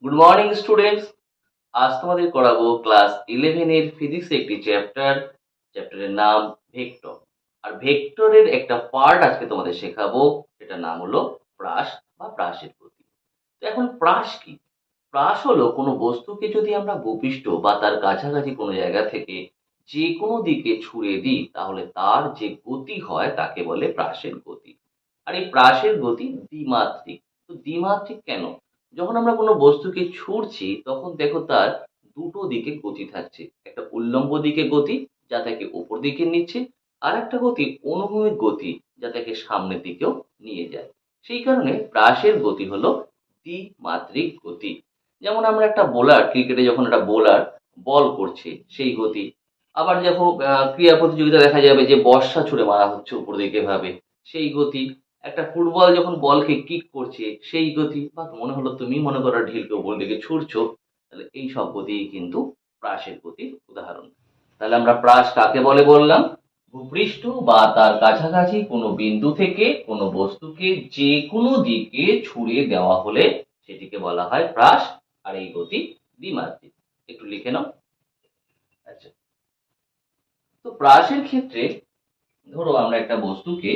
Good morning students. আজ তোমাদের করাবো ক্লাস 11 এর ফিজিক্স একটি চ্যাপ্টারের নাম ভেক্টর। আর ভেক্টরের একটা পার্ট আজকে তোমাদের শেখাবো, সেটার নাম হলো প্রাস বা প্রাসের গতি। তো এখন প্রাস কি? প্রাস হলো কোনো বস্তুকে যদি আমরা ভূপৃষ্ঠ বা তার কাছাকাছি কোনো জায়গা থেকে যে কোনো দিকে ছুড়ে দিই, তাহলে তার যে গতি হয় তাকে বলে প্রাসের গতি। আর এই প্রাসের গতি দ্বিমাত্রিক। তো দ্বিমাত্রিক কেন? যখন আমরা কোনো বস্তুকে ছুড়ছি তখন দেখো তার দুটো দিকে গতি থাকছে। একটা উল্লম্ব দিকে গতি, যা তাকে উপর দিকে নিচ্ছে, আর একটা গতি অনুভূমিক গতি, যা তাকে সামনের দিকেও নিয়ে যায়। সেই কারণে প্রাসের গতি হলো দ্বিমাত্রিক গতি। যেমন আমরা একটা বোলার, ক্রিকেটে যখন একটা বোলার বল করছে সেই গতি। আবার যখন ক্রীড়া প্রতিযোগিতা দেখা যাবে যে বর্ষা ছুড়ে মারা হচ্ছে উপর দিকে ভাবে, সেই গতি। একটা ফুটবল যখন বলকে কিক করছে সেই গতি, বা মনে হলো তুমি মনে করো ঢিলকে উপর দিকে ছুড়ছো, তাহলে এই সব গতি কিন্তু প্রাসের গতির উদাহরণ। তাহলে আমরা প্রাস কাকে বলে বললাম? ভূপৃষ্ঠ বা তার কাছাকাছি কোনো বিন্দু থেকে কোনো বস্তুকে যে কোনো দিকে ছুড়ে দেওয়া হলে সেটিকে বলা হয় প্রাস। আর এই গতি দ্বিমাত্রিক। একটু লিখে নাও। আচ্ছা, তো প্রাসের ক্ষেত্রে ধরো আমরা একটা বস্তুকে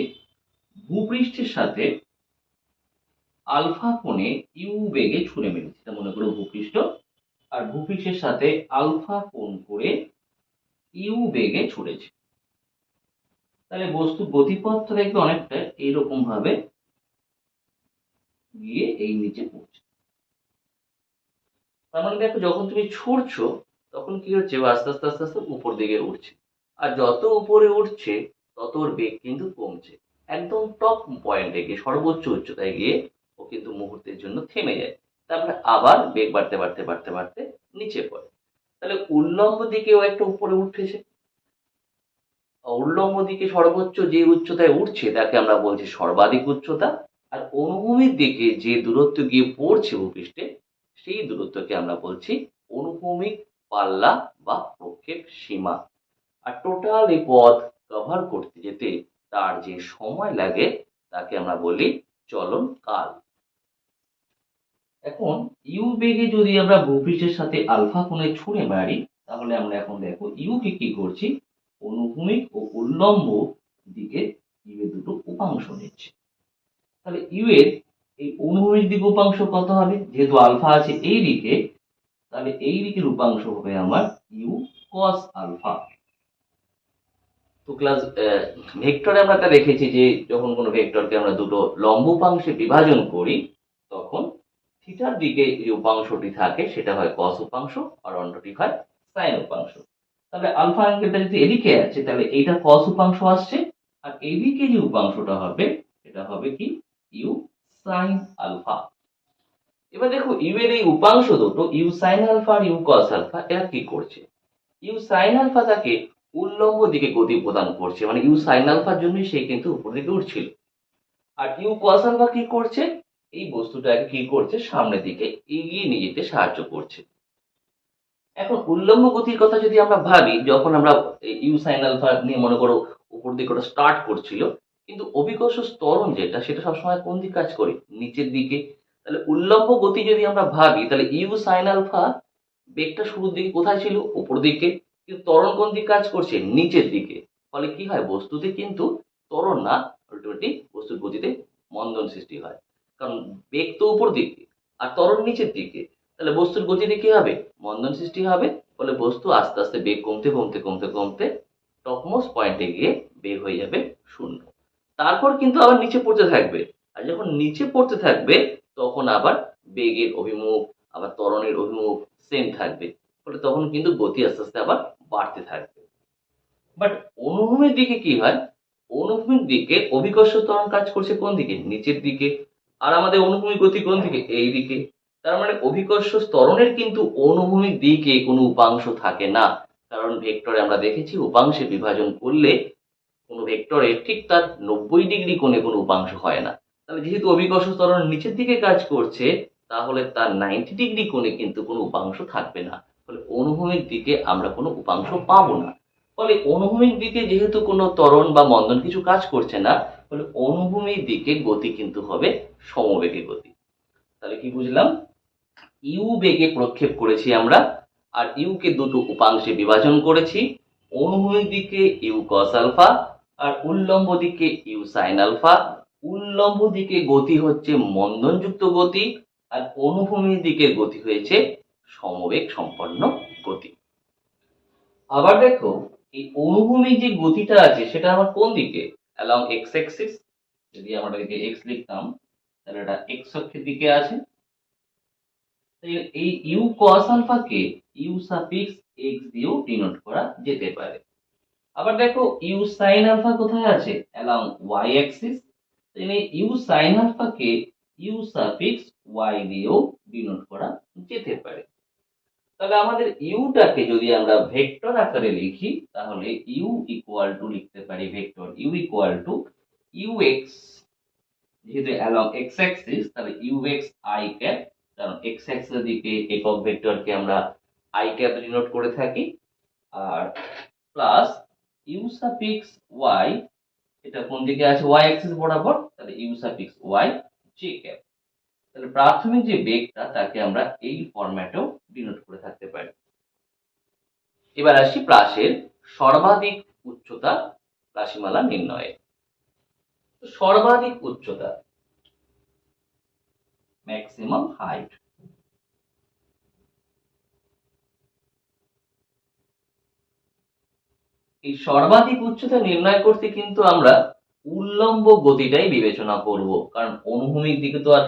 ভূপৃষ্ঠের সাথে আলফা কোণে ইউ বেগে ছুঁড়ে মেরেছি, এটা মনে করো ভূপৃষ্ঠ। আর ভূপৃষ্ঠের সাথে আলফা কোণ করে ইউ বেগে ছুঁড়েছি। তাহলে বস্তু গতিপথটা দেখবে অনেকটা এইরকম ভাবে গিয়ে এই নিচে পড়ছে। তার মানে দেখো যখন তুমি ছুড়ছো তখন কি হচ্ছে, ও আস্তে আস্তে আস্তে আস্তে উপর দিকে উঠছে। আর যত উপরে উঠছে তত ওর বেগ কিন্তু কমছে। একদম টপ পয়েন্টে গিয়ে সর্বোচ্চ উচ্চতায় গিয়ে ও কিন্তু মুহূর্তের জন্য থেমে যায়। তারপরে আবার বেগ বাড়তে বাড়তে বাড়তে বাড়তে নিচে পড়ে। তাহলে উল্লম্ব দিকেও একটা উপরে উঠেছে। উল্লম্ব দিকে সর্বোচ্চ যে উচ্চতায় উঠছে তাকে আমরা বলছি সর্বাধিক উচ্চতা। আর অনুভূমিক দিকে যে দূরত্ব গিয়ে পড়ছে ভূপৃষ্ঠে, সেই দূরত্বকে আমরা বলছি অনুভূমিক পাল্লা বা প্রক্ষেপ সীমা। আর টোটাল এই পথ কভার করতে যেতে তার যে সময় লাগে তাকে আমরা বলি চলন কাল। এখন ইউ বেগে যদি আমরা ভূপৃষ্ঠের সাথে আলফা কোণে ছুঁড়ে মারি, তাহলে আমরা এখন দেখো ইউ কে কি করছি, অনুভূমিক ও উল্লম্ব দিকে ইউ এর দুটো উপাংশ নিচ্ছে। তাহলে ইউ এর এই অনুভূমিক দিক উপাংশ কত হবে? যেহেতু আলফা আছে এই দিকে, তাহলে এই দিকের উপাংশ হবে আমার ইউ কস আলফা। তো ক্লাস ভেক্টরে আমরা তা দেখেছি যে যখন কোনো ভেক্টরকে আমরা দুটো লম্ব উপাংশে বিভাজন করি, তখন থিটার দিকে যে উপাংশটি থাকে সেটা হয় কস উপাংশ, আর অন্যটি হয় সাইন উপাংশ। তাহলে আলফা অ্যাঙ্গেলটা যদি এদিকে আছে তাহলে এইটা কস উপাংশ আসছে, আর এইদিকে যে উপাংশটা হবে এটা হবে কি, ইউ সাইন আলফা। এবার দেখো ইউ এর এই উপাংশ দুটো ইউ সাইন আলফা আর ইউ কস আলফা, এরা কি করছে? ইউ সাইন আলফা তাকে উল্লম্ব দিকে গতি প্রদান করছে, মানে ইউ সাইন আলফার জন্যই সে কিন্তু উপর দিকে উঠছিল। আর ইউ কস আলফা কি করছে? এই বস্তুটাকে কি করছে, সামনের দিকে এগিয়ে নিয়ে যেতে সাহায্য করছে। এখন উল্লম্ব গতির কথা যদি আমরা ভাবি, যখন আমরা ইউ সাইন আলফা নিয়ে মনে করো উপর দিকে ওটা স্টার্ট করছিল, কিন্তু অভিকর্ষ ত্বরণ যেটা সেটা সবসময় কোন দিকে কাজ করে, নিচের দিকে। তাহলে উল্লম্ব গতি যদি আমরা ভাবি, তাহলে ইউ সাইন আলফা বেগটা শুরুর দিকে কোথায় ছিল, উপর দিকে। কিন্তু ত্বরণ কোন দিকে কাজ করছে, নিচের দিকে। ফলে কি হয়, বস্তুতে কিন্তু ত্বরণ না, আলটিমেটলি বস্তুর গতিতে মন্দন সৃষ্টি হয়। কারণ বেগ তো উপর দিকে আর ত্বরণ নিচের দিকে, তাহলে বস্তুর গতিতে কি হবে, মন্দন সৃষ্টি হবে। ফলে বস্তু আস্তে আস্তে বেগ কমতে কমতে কমতে কমতে টপমোস্ট পয়েন্টে গিয়ে বেগ হয়ে যাবে শূন্য। তারপর কিন্তু আবার নিচে পড়তে থাকবে। আর যখন নিচে পড়তে থাকবে তখন আবার বেগের অভিমুখ, আবার ত্বরণের অভিমুখ সেম থাকবে। ফলে তখন কিন্তু গতি আস্তে আস্তে আবার বাড়তে থাকবে। বাট অনুভূমিক দিকে কি হয়, অনুভূমিক দিকে অভিকর্ষ ত্বরণ কাজ করছে কোন দিকে, নিচের দিকে। আর আমাদের অনুভূমিক গতি কোন দিকে, এই দিকে। তার মানে অভিকর্ষ ত্বরণের কিন্তু অনুভূমিক দিকে কোনো উপাংশ থাকে না। কারণ ভেক্টরে আমরা দেখেছি উপাংশে বিভাজন করলে কোনো ভেক্টরে ঠিক তার 90 ডিগ্রি কোণে কোনো উপাংশ হয় না। তাহলে যেহেতু অভিকর্ষ ত্বরণ নিচের দিকে কাজ করছে, তাহলে তার 90 ডিগ্রি কোণে কিন্তু কোনো উপাংশ থাকবে না। ফলে অনুভূমিক দিকে আমরা কোনো উপাংশ পাবো না। ফলে অনুভূমিক দিকে যেহেতু কোনো ত্বরণ বা মন্দন কিছু কাজ করছে না, ফলে অনুভূমিক দিকে গতি কিন্তু হবে সমবেগে গতি। তাহলে কি বুঝলাম, ইউ বেগে প্রক্ষেপ করেছি আমরা, আর ইউকে দুটো উপাংশে বিভাজন করেছি। অনুভূমিক দিকে ইউ কস আলফা আর উল্লম্ব দিকে ইউ সাইন আলফা। উল্লম্ব দিকে গতি হচ্ছে মন্দনযুক্ত গতি, আর অনুভূমিক দিকের গতি হয়েছে সমবেগ সম্পন্ন গতি। আবার দেখো, এই অনুভূমিক যে গতিটা আছে সেটা আমার কোন দিকে? Along X Axis. যদি আমরা এটাকে এক্স লিখতাম তাহলে এটা এক্স অক্ষের দিকে আছে। এই ইউ কস আলফাকে ইউ সাফিক্স এক্স দিয়েও ডিনোট করা যেতে পারে। আবার দেখো, ইউ সাইন আলফা কোথায় আছে? Along y axis. U sine আলফাকে ইউ সাফিক্স ওয়াই দিয়েও ডিনোট করা যেতে পারে। তাহলে আমাদের ইউটাকে যদি আমরা ভেক্টর আকারে লিখি তাহলে ইউ ইকুয়াল টু লিখতে পারি vector you equal to you X, যেহেতু অ্যালং এক্স অ্যাক্সিস তাহলে ইউ এক্স আই ক্যাপ, কারণ এক্স অ্যাক্সিসের দিকে একক ভেক্টরকে আমরা আই ক্যাপ ডিনোট করে থাকি, আর প্লাস ইউ সাফিক্স ওয়াই, এটা কোন দিকে আছে? ওয়াই অ্যাক্সিস বরাবর, তাহলে U suffix Y J cap. তাহলে প্রাথমিক যে বেগটা তাকে আমরা এই ফরম্যাটেও ডিনোট করে থাকতে পারি। এবার আসি প্রাসের সর্বাধিক উচ্চতা রাশিমালা নির্ণয়ে। সর্বাধিক উচ্চতা, ম্যাক্সিমাম হাইট। এই সর্বাধিক উচ্চতা নির্ণয় করতে কিন্তু আমরা উল্লম্ব গতিটাই বিবেচনা করব, কারণ অনুভূমিক দিকে তো আর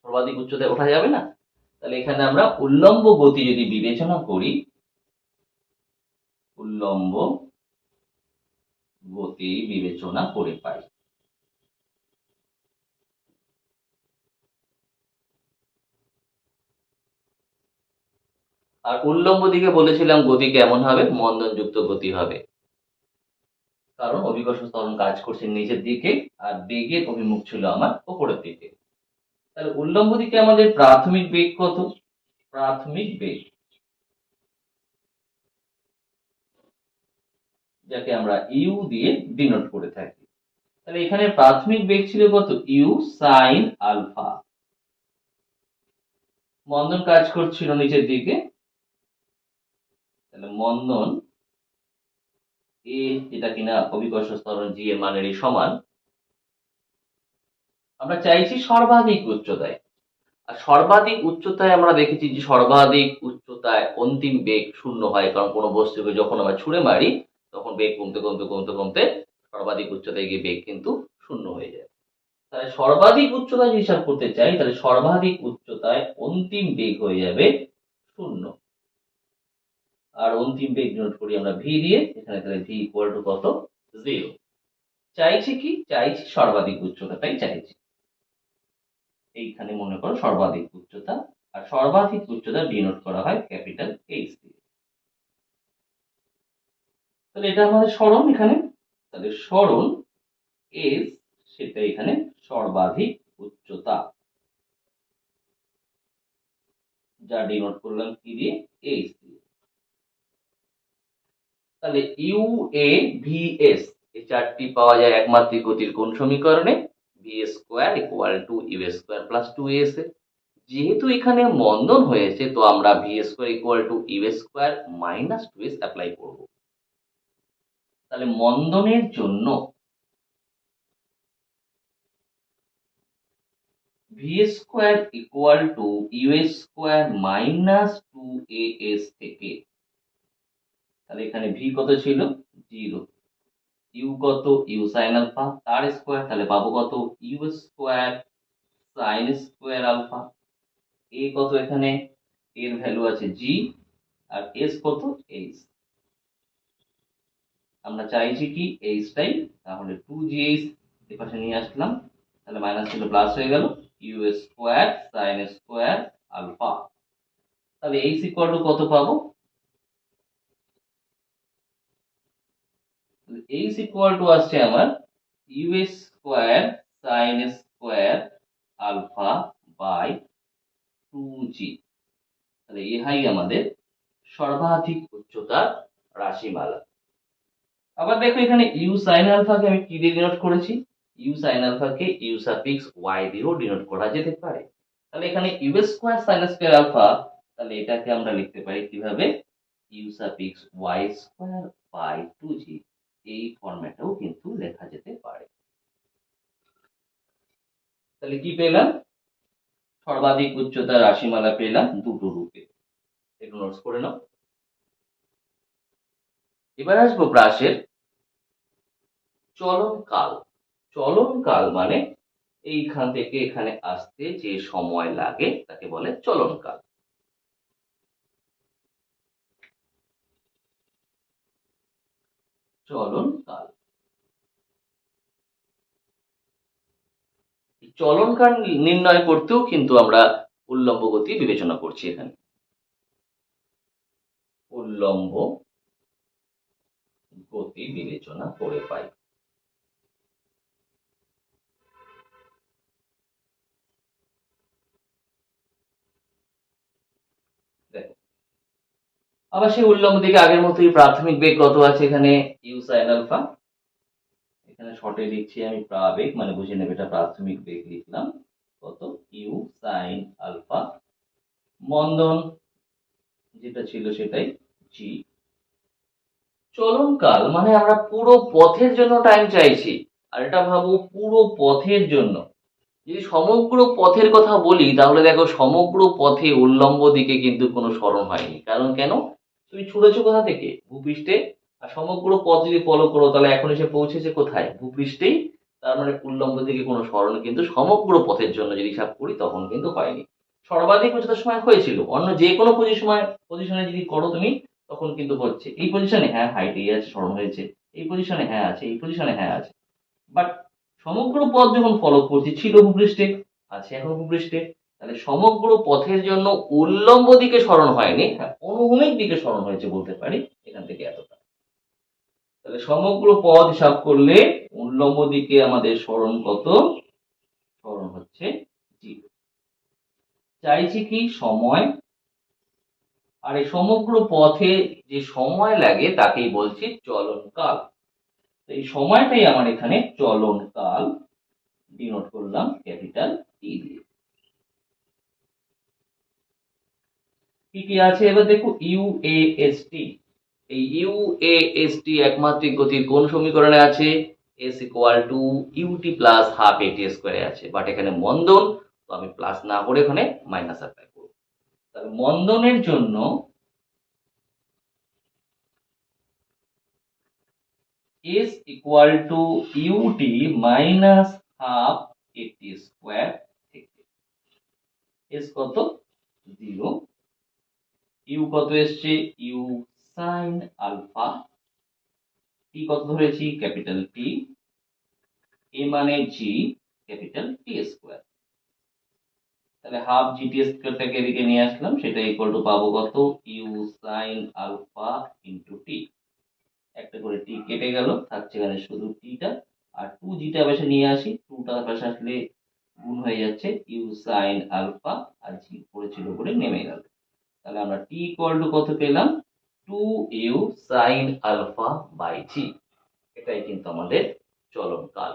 সর্বাধিক উচ্চতায় ওঠা যাবে না। তাহলে এখানে আমরা উল্লম্ব গতি যদি বিবেচনা করি, উল্লম্ব গতি বিবেচনা করে পাই। আর উল্লম্ব দিকে বলেছিলাম গতি কেমন হবে? মন্দনযুক্ত গতি হবে, কারণ অভিকর্ষ ত্বরণ কাজ করছে নিচের দিকে আর বেগের অভিমুখ ছিল আমার উপরের দিকে। তাহলে উল্লম্ব দিকে আমাদের প্রাথমিক বেগ কত? প্রাথমিক বেগ, যাকে আমরা ইউ দিয়ে ডিনোট করে থাকি। তাহলে এখানে প্রাথমিক বেগ ছিল কত? You sine alpha. মন্দন কাজ করছিল নিচের দিকে, তাহলে মন্দন এ, যেটা কিনা অভিকর্ষ ত্বরণ জি এর মানেরই সমান। আমরা চাইছি সর্বাধিক উচ্চতায়, আর সর্বাধিক উচ্চতায় আমরা দেখেছি যে সর্বাধিক উচ্চতায় অন্তিম বেগ শূন্য হয়, কারণ কোনো বস্তুকে যখন আমরা ছুঁড়ে মারি তখন বেগ কমতে কমতে কমতে কমতে সর্বাধিক উচ্চতায় গিয়ে বেগ কিন্তু শূন্য হয়ে যায়। তাহলে সর্বাধিক উচ্চতায় হিসাব করতে চাই, তাহলে সর্বাধিক উচ্চতায় অন্তিম বেগ হয়ে যাবে শূন্য, আর অন্তিম বেগ নোট করি আমরা ভি দিয়ে। এখানে তাহলে ভি ইকুয়াল টু কত? 0। চাইছি কি? চাইছি সর্বাধিক উচ্চতাটাই চাইছি। এইখানে মনে করো সর্বাধিক উচ্চতা, আর সর্বাধিক উচ্চতা ডিনোট করা হয় ক্যাপিটাল এইচ দিয়ে। তাহলে এটা আমাদের সরণ এখানে, তাহলে সরণ এস, সেটা এখানে সর্বাধিক উচ্চতা, যা ডিনোট করলাম কি দিয়ে? এইচ দিয়ে। তাহলে ইউ এ ভি এস, এই চারটি পাওয়া যায় একমাত্রিক গতির কোণ সমীকরণে, V square equal to you square plus 2as। যেহেতু এখানে মন্দন হয়েছে তো আমরা V square equal to you square minus 2s apply করব। তাহলে মন্দনের জন্য V square equal to you square minus 2as থেকে, তাহলে এখানে ভি কত ছিল? 0। ইউ কত? ইউ সাইন আলফা, তার স্কোয়ার, তাহলে পাবো কত? U square sine square alpha. এ কত? এখানে এর ভ্যালু আছে জি, আর এস কত? এইচ। আমরা চাইছি কি? এইচটাই, তাহলে 2gh এপাশে নিয়ে আসলাম, তাহলে মাইনাস ছিল প্লাস হয়ে গেল, U square sine square alpha. তাহলে এইচ ইকুয়াল টু কত পাবো? এইচ ইকুয়াল টু আসছে আমার U square sine square alpha by 2g। তাহলে ইহাই আমাদের সর্বাধিক উচ্চতার রাশিমালা। আবার দেখো, এখানে ইউ সাইন আলফাকে আমি কি দিয়ে ডিনোট করেছি? ইউ সাইন আলফাকে ইউ সাফিক্স ওয়াই দিয়েও ডিনোট করা যেতে পারে। তাহলে এখানে u square sine square alpha, তাহলে এটাকে আমরা লিখতে পারি কিভাবে, u suffix y square by 2g, এই ফরম্যাটেও কিন্তু লেখা যেতে পারে। তাহলে কি পেলাম, সর্বাধিক উচ্চতার রাশিমালা পেলাম দুটো রূপে, একটু নোটস করে নাও। এবার আসবো ব্রাশের চলনকাল। চলনকাল মানে এইখান থেকে এখানে আসতে যে সময় লাগে তাকে বলে চলনকাল। চলনকাল, চলনকাল নির্ণয় করতেও কিন্তু আমরা উল্লম্ব গতি বিবেচনা করছি। এখানে উল্লম্ব গতি বিবেচনা করে পাই। দেখো আবার সেই উল্লম্ব দিকে আগের মতোই প্রাথমিক বেগ কত আছে, এখানে ইউ সাইন আলফা, এখানে শর্টে লিখছি আমি প্রাবেগ, মানে বুঝে নেবে এটা প্রাথমিক বেগ লিখলাম কত, ইউ সাইন আলফা, মন্দন যেটা ছিল সেটাই জি। চলনকাল মানে আমরা পুরো পথের জন্য টাইম চাইছি, আর এটা ভাবো পুরো পথের জন্য। যদি সমগ্র পথের কথা বলি তাহলে দেখো সমগ্র পথে উল্লম্ব দিকে কিন্তু কোনো সরণ হয়নি। কারণ কেন, তুমি ছুড়েছো কোথা থেকে, ভূপৃষ্ঠে, আর সমগ্র পথ যদি ফলো করো তাহলে এখন এসে পৌঁছেছে কোথায়, ভূপৃষ্ঠেই। তার মানে উল্লম্ব দিকে কোনো সরণ কিন্তু সমগ্র পথের জন্য যদি হিসাব করি তখন কিন্তু হয়নি। সর্বাধিক উচ্চতার সময় হয়েছিল, অন্য যে কোনো পজিশনে যদি করো তুমি তখন কিন্তু হচ্ছে। এই পজিশনে হ্যাঁ হাইট এই আছে, সরণ হয়েছে, এই পজিশনে হ্যাঁ আছে, এই পজিশনে হ্যাঁ আছে, বাট সমগ্র পথ যখন ফলো করছি ছিল ভূপৃষ্ঠে, আছে এখন ভূপৃষ্ঠে, তাহলে সমগ্র পথের জন্য উল্লম্ব দিকে সরণ হয়নি, হ্যাঁ অনুভূমিক দিকে সরণ হয়েছে বলতে পারি, এখান থেকে এতটা। তাহলে সমগ্র পথ হিসাব করলে উল্লম্ব দিকে আমাদের সরণ কত, সরণ হচ্ছে 0। চাইছি কি সময়, আর এই সমগ্র পথে যে সময় লাগে তাকেই বলছি চলনকাল। এই সময়টাই আমার এখানে চলনকাল, ডিনোট করলাম ক্যাপিটাল টি দিয়ে। কি কি আছে এবার দেখো, ইউএএসটি, এই ইউএএসটি একমাত্রিক গতির কোন সমীকরণে আছে, S equal to UT plus half AT স্কোয়ারে আছে, বাট এখানে মন্দন, তো আমি প্লাস না করে এখানে মাইনাস অ্যাপ্লাই করব। তাহলে মন্দনের জন্য S equal to UT minus half এটি স্কোয়ার থেকে এস কত 0, ইউ কত এসছে ইউ সাইন আলফা, টি কত ধরেছি ক্যাপিটাল টি, এ মানে জি ক্যাপিটাল টি স্কোয়ার। তাহলে হাফ জিটি স্কোয়ারটাকে এদিকে নিয়ে আসলাম, সেটা ইকুয়াল টু পাবো কত you sine alpha into T, একটা করে টি কেটে গেল, থাকছে এখানে শুধু টিটা, আর টু জিটা পাশে নিয়ে আসি, টুটা পাশে আসলে গুণ হয়ে যাচ্ছে ইউ সাইন আলফা, আর জি পড়েছিল করে নেমে গেল। তাহলে আমরা টি ইকুয়াল টু কত পেলাম, two u sine alpha by g, এটাই কিন্তু আমাদের চলনকাল।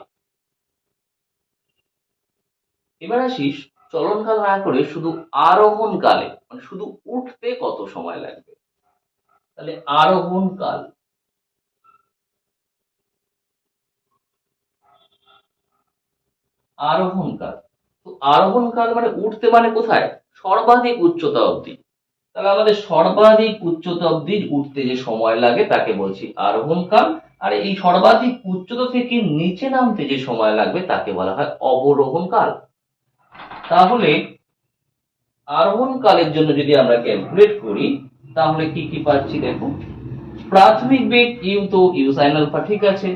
এবার আসি চলনকাল না করে শুধু আরোহণ কালে, মানে শুধু উঠতে কত সময় লাগবে। তাহলে আরোহণ কাল, আরোহণ কাল, তো আরোহণ কাল মানে উঠতে মানে কোথায়, সর্বাধিক উচ্চতা অবধি। তাহলে আমাদের সর্বাধিক উচ্চতা অবধি উঠতে যে সময় লাগে তাকে বলছি আরোহণ কাল, আর এই সর্বাধিক উচ্চতা থেকে নিচে নামতে যে সময় লাগবে তাকে বলা হয় অবরোহণ কাল। তাহলে আরোহণ কালের জন্য যদি আমরা ক্যালকুলেট করি তাহলে কি কি পাচ্ছি দেখো, প্রাথমিক বেগ ইউ, তো ইউ সাইন আলফা ঠিক আছে,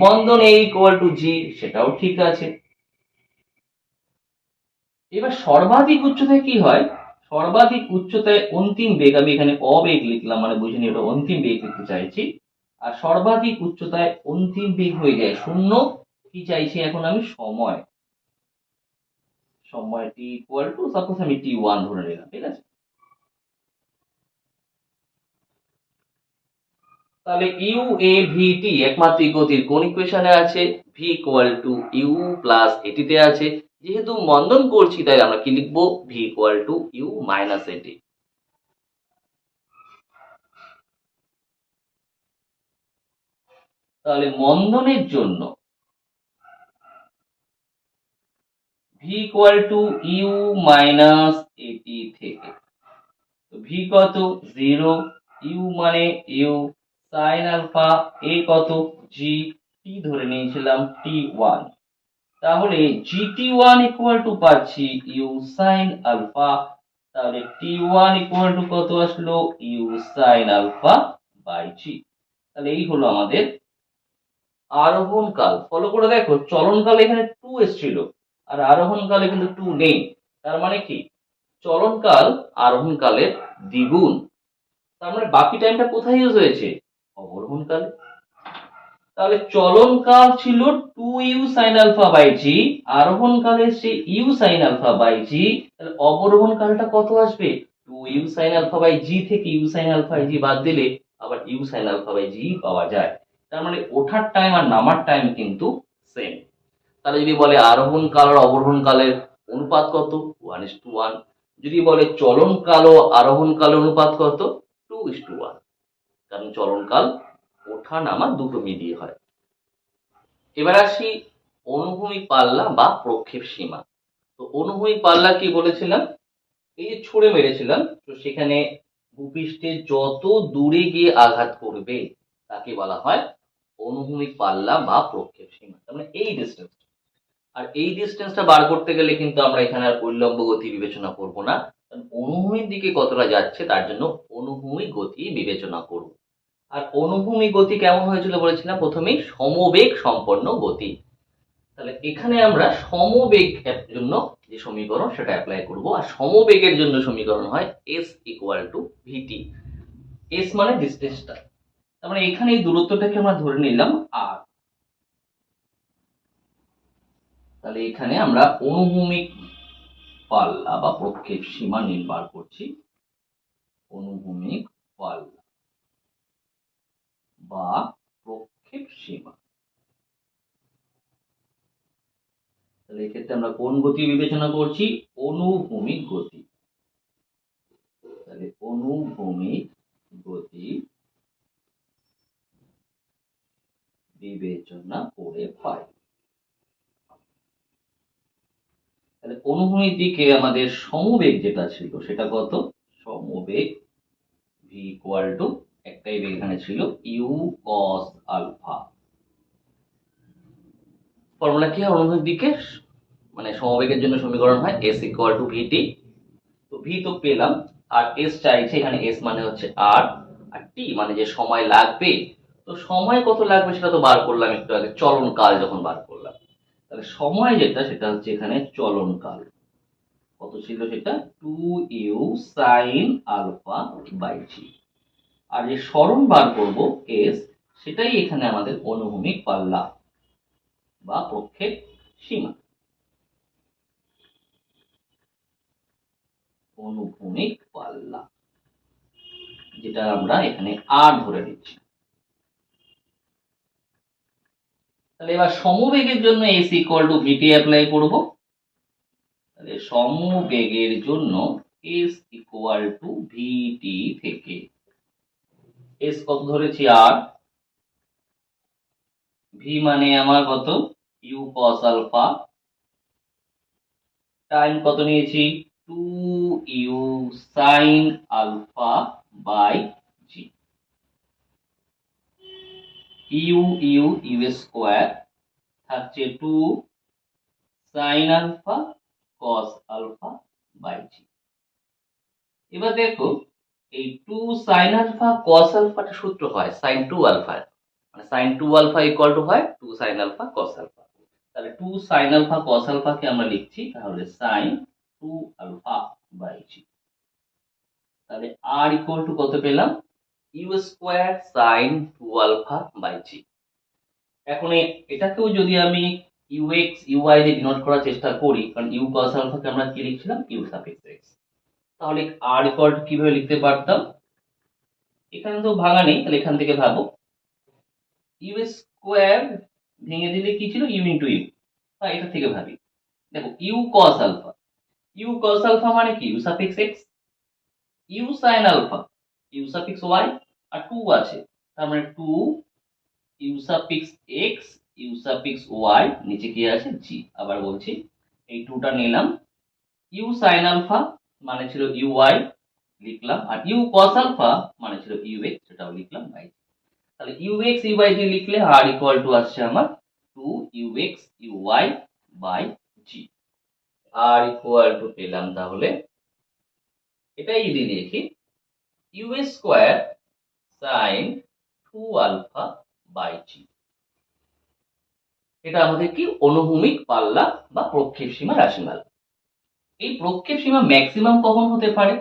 মন্দন এ ইকুয়াল টু জি, সেটাও ঠিক আছে। এবার সর্বাধিক উচ্চতায় কি হয়, সর্বাধিক উচ্চতায় অন্তিম বেগ, আমি এখানে অবেগ লিখলাম মানে বুঝে নি ওটা অন্তিম বেগ লিখতে চাইছি, আর সর্বাধিক উচ্চতায় অন্তিম বেগ হয়ে যায় 0, কি চাইছি এখন আমি সময়, সময় টি ইকুয়াল টু সাপোজ আমি t1 ধরে নিলাম, ঠিক আছে। তাহলে ইউ এ ভি টি একমাত্রিক গতির কোন ইকুয়েশনে আছে, V equal to U plus এটিতে আছে, যেহেতু মন্দন করছি তাই আমরা কি লিখবো, V equal to U minus AT. তাহলে মন্দনের জন্য V equal to U minus AT থেকে, তো ভি কত 0, ইউ মানে ইউ, সাইন আলফা এ কত জি, টি ধরে নিয়েছিলাম টি1, তাহলে gt1 ইকুয়াল টু পাচ্ছি ইউ সাইন আলফা। তাহলে টি1 ইকুয়াল টু কত আসলো, you sine alpha by g. তাহলে এই হলো আমাদের আরোহণ কাল। ফলো করে দেখো, চলন কালে এখানে 2 এসেছিল আর আরোহণ কালে কিন্তু 2 নেই। তার মানে কি, চলন কাল আরোহণ কালের দ্বিগুণ। তার মানে বাকি টাইমটা কোথায় ইউজ হয়েছে, অবরোহণ কালে। তাহলে চলন কাল ছিল 2u sin আলফা বাই জি, আরোহণ কালে সে u sin alpha by g. তাহলে অবরোহণ কালটা কত আসবে, 2u sin আলফা বাই জি থেকে u sin আলফা বাই জি বাদ দিলে আবার u sin আলফা বাই জি পাওয়া যায়। তার মানে ওঠার টাইম আর নামার টাইম কিন্তু সেম। তাহলে যদি বলে আরোহণ কাল আর অবরোহণ কালের অনুপাত কত, 1:1। যদি বলে চলন কাল ও আরোহণ কালের অনুপাত কত, 2:1। কারণ চলন কাল ওঠা নামা দুটো মিলিয়ে হয়। এবার আসি অনুভূমিক পাল্লা বা প্রক্ষেপ সীমা। তো অনুভূমিক পাল্লা কি বলেছিলাম, এই যে ছুঁড়ে মেরেছিলাম, তো সেখানে ভূপৃষ্ঠে যত দূরে গিয়ে আঘাত করবে তাকে বলা হয় অনুভূমিক পাল্লা বা প্রক্ষেপ সীমা। তার মানে এই ডিস্টেন্স, আর এই ডিস্টেন্সটা বার করতে গেলে কিন্তু আমরা এখানে আর উল্লম্ব গতি বিবেচনা করব না, কারণ অনুভূমিক দিকে কতটা যাচ্ছে তার জন্য অনুভূমিক গতি বিবেচনা করব। আর অনুভূমিক গতি কেমন হয়েছিল বলেছিলাম প্রথমেই, সমবেগ সম্পন্ন গতি। তাহলে এখানে আমরা সমবেগের জন্য যে সমীকরণ সেটা অ্যাপ্লাই করব, আর সমবেগের জন্য সমীকরণ হয় s equal to VT. s মানে ডিস্টেন্সটা, তার মানে এখানে এই দূরত্বটাকে আমরা ধরে নিলাম r। তাহলে এখানে আমরা অনুভূমিক পাল্লা বা প্রক্ষেপ সীমা নির্ণয় করছি। অনুভূমিক পাল্লা বা প্রক্ষেপ সীমা, তাহলে এক্ষেত্রে আমরা কোন গতি বিবেচনা করছি, অনুভূমিক গতি। তাহলে অনুভূমিক গতি বিবেচনা করে পাই। তাহলে অনুভূমিক দিকে আমাদের সমবেগ যেটা ছিল সেটা কত, সমবেগ ভি ইকুয়াল টু একটাই বেগ এখানে ছিল ইউ কস আলফা। ফর্মুলা কি হয় অনুভূমিক দিকে, মানে সমবেগের জন্য সমীকরণ হয় এস ইকুয়াল টু ভিটি। তো ভি তো পেলাম, আর এস চাইছে, এখানে এস মানে হচ্ছে আর, আর টি মানে যে সময় লাগবে। তো সময় কত লাগবে সেটা তো বার করলাম একটু আগে, চলন কাল যখন বার করলাম। তাহলে সময় যেটা সেটা হচ্ছে এখানে চলন কাল, কত ছিল সেটা 2u sin alpha by g. আর যে সরণ বার করব এস, সেটাই এখানে আমাদের অনুভূমিক পাল্লা বা প্রক্ষেপ সীমা। অনুভূমিক পাল্লা যেটা আমরা এখানে আর ধরে নিচ্ছি। তাহলে এবার সমবেগের জন্য S equal to VT apply করব। তাহলে সমবেগের জন্য এস ইকুয়াল টু ভিটি থেকে এস কত ধরেছি আর, ভি মানে আমার কত ইউ কস আলফা, টাইম কত নিয়েছি 2u sin alpha by G. U you u square থাকছে 2 sin alpha cos alpha by g. এবার দেখো এই 2 sin আলফা cos আলফাটা সূত্র হয় sin 2 আলফা, মানে sin 2 আলফা ইকুয়াল টু হয় 2 sin আলফা cos আলফা। তাহলে 2 sin আলফা cos আলফা কে আমরা লিখছি তাহলে sin 2 আলফা বাই জি। তাহলে আর ইকুয়াল টু কত পেলাম, u square sin 2 alpha by g. এখন এটাকেও যদি আমি ইউএক্স ইউআই দিয়ে ডিনোট করার চেষ্টা করি, কারণ ইউ cos আলফাকে আমরা কি লিখছিলাম ইউ সাফিক্স এক্স, তাহলে আর ইকুয়াল টু কিভাবে লিখতে পারতাম, এখানে তো ভাঙা নেই, তাহলে এখান থেকে ভাবো ইউ স্কোয়ার ভেঙে দিলে কি ছিল ইউ ইন্টু ইউ, এটা থেকে ভাবি দেখো u cos alpha, you cos alpha মানে কি u suffix x, u sine alpha u suffix y, আর 2 আছে, তার মানে 2 u suffix x u suffix y, নিচে কি আছে জি। আবার বলছি, এই 2টা নিলাম, ইউ সাইন আলফা মানে ছিল ইউ ওয়াই লিখলাম, আর ইউ কস আলফা মানে ছিল ইউ এক্স, সেটাও লিখলাম বাই। তাহলে you x u y g লিখলে আর ইকুয়াল টু আসছে আমার 2 u x u y by g. R equal to পেলাম, তাহলে এটাই যদি লিখি u square sine 2 alpha by g. এটা আমাদের কি অনুভূমিক পাল্লা বা প্রক্ষেপ সীমা রাশিমাল। এই প্রক্ষেপ সীমা ম্যাক্সিমাম কখন হতে পারে?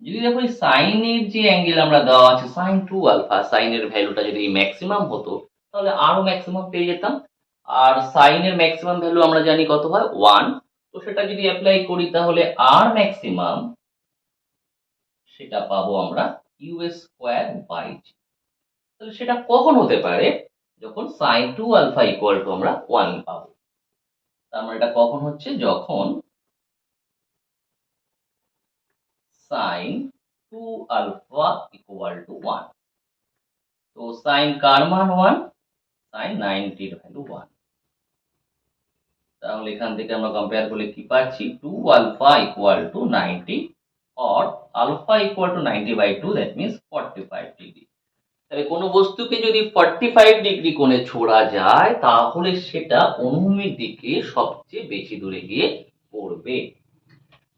যদি দেখো এই সাইনের যে অ্যাঙ্গেল আমরা দেওয়া আছে সাইন 2 আলফা, সাইনের ভ্যালুটা যদি ম্যাক্সিমাম হতো তাহলে আরো ম্যাক্সিমাম পেয়ে যেতাম। আর সাইনের ম্যাক্সিমাম ভ্যালু আমরা জানি কত হয় 1, তো সেটা যদি অ্যাপ্লাই করি তাহলে আর ম্যাক্সিমাম সেটা পাবো আমরা ইউ স্কোয়ার বাই জি। তাহলে সেটা কখন হতে পারে? যখন সাইন 2 আলফা ইকুয়াল টু আমরা 1 পাবো। তার মানে এটা কখন হচ্ছে? যখন সাইন 2 আলফা ইকুয়াল টু 1। তো সাইন কার মান 1? সাইন 90 এর ভ্যালু 1। তাহলে এখান থেকে আমরা কম্পেয়ার করলে কি পাচ্ছি? 2 alpha equal to 90 or alpha equal to 90 by 2, that means 45 degree. তাহলে কোনো বস্তুকে যদি 45 ডিগ্রি কোণে ছোড়া যায় তাহলে সেটা অনুভূমিক দিকে সবচেয়ে বেশি দূরে গিয়ে পড়বে।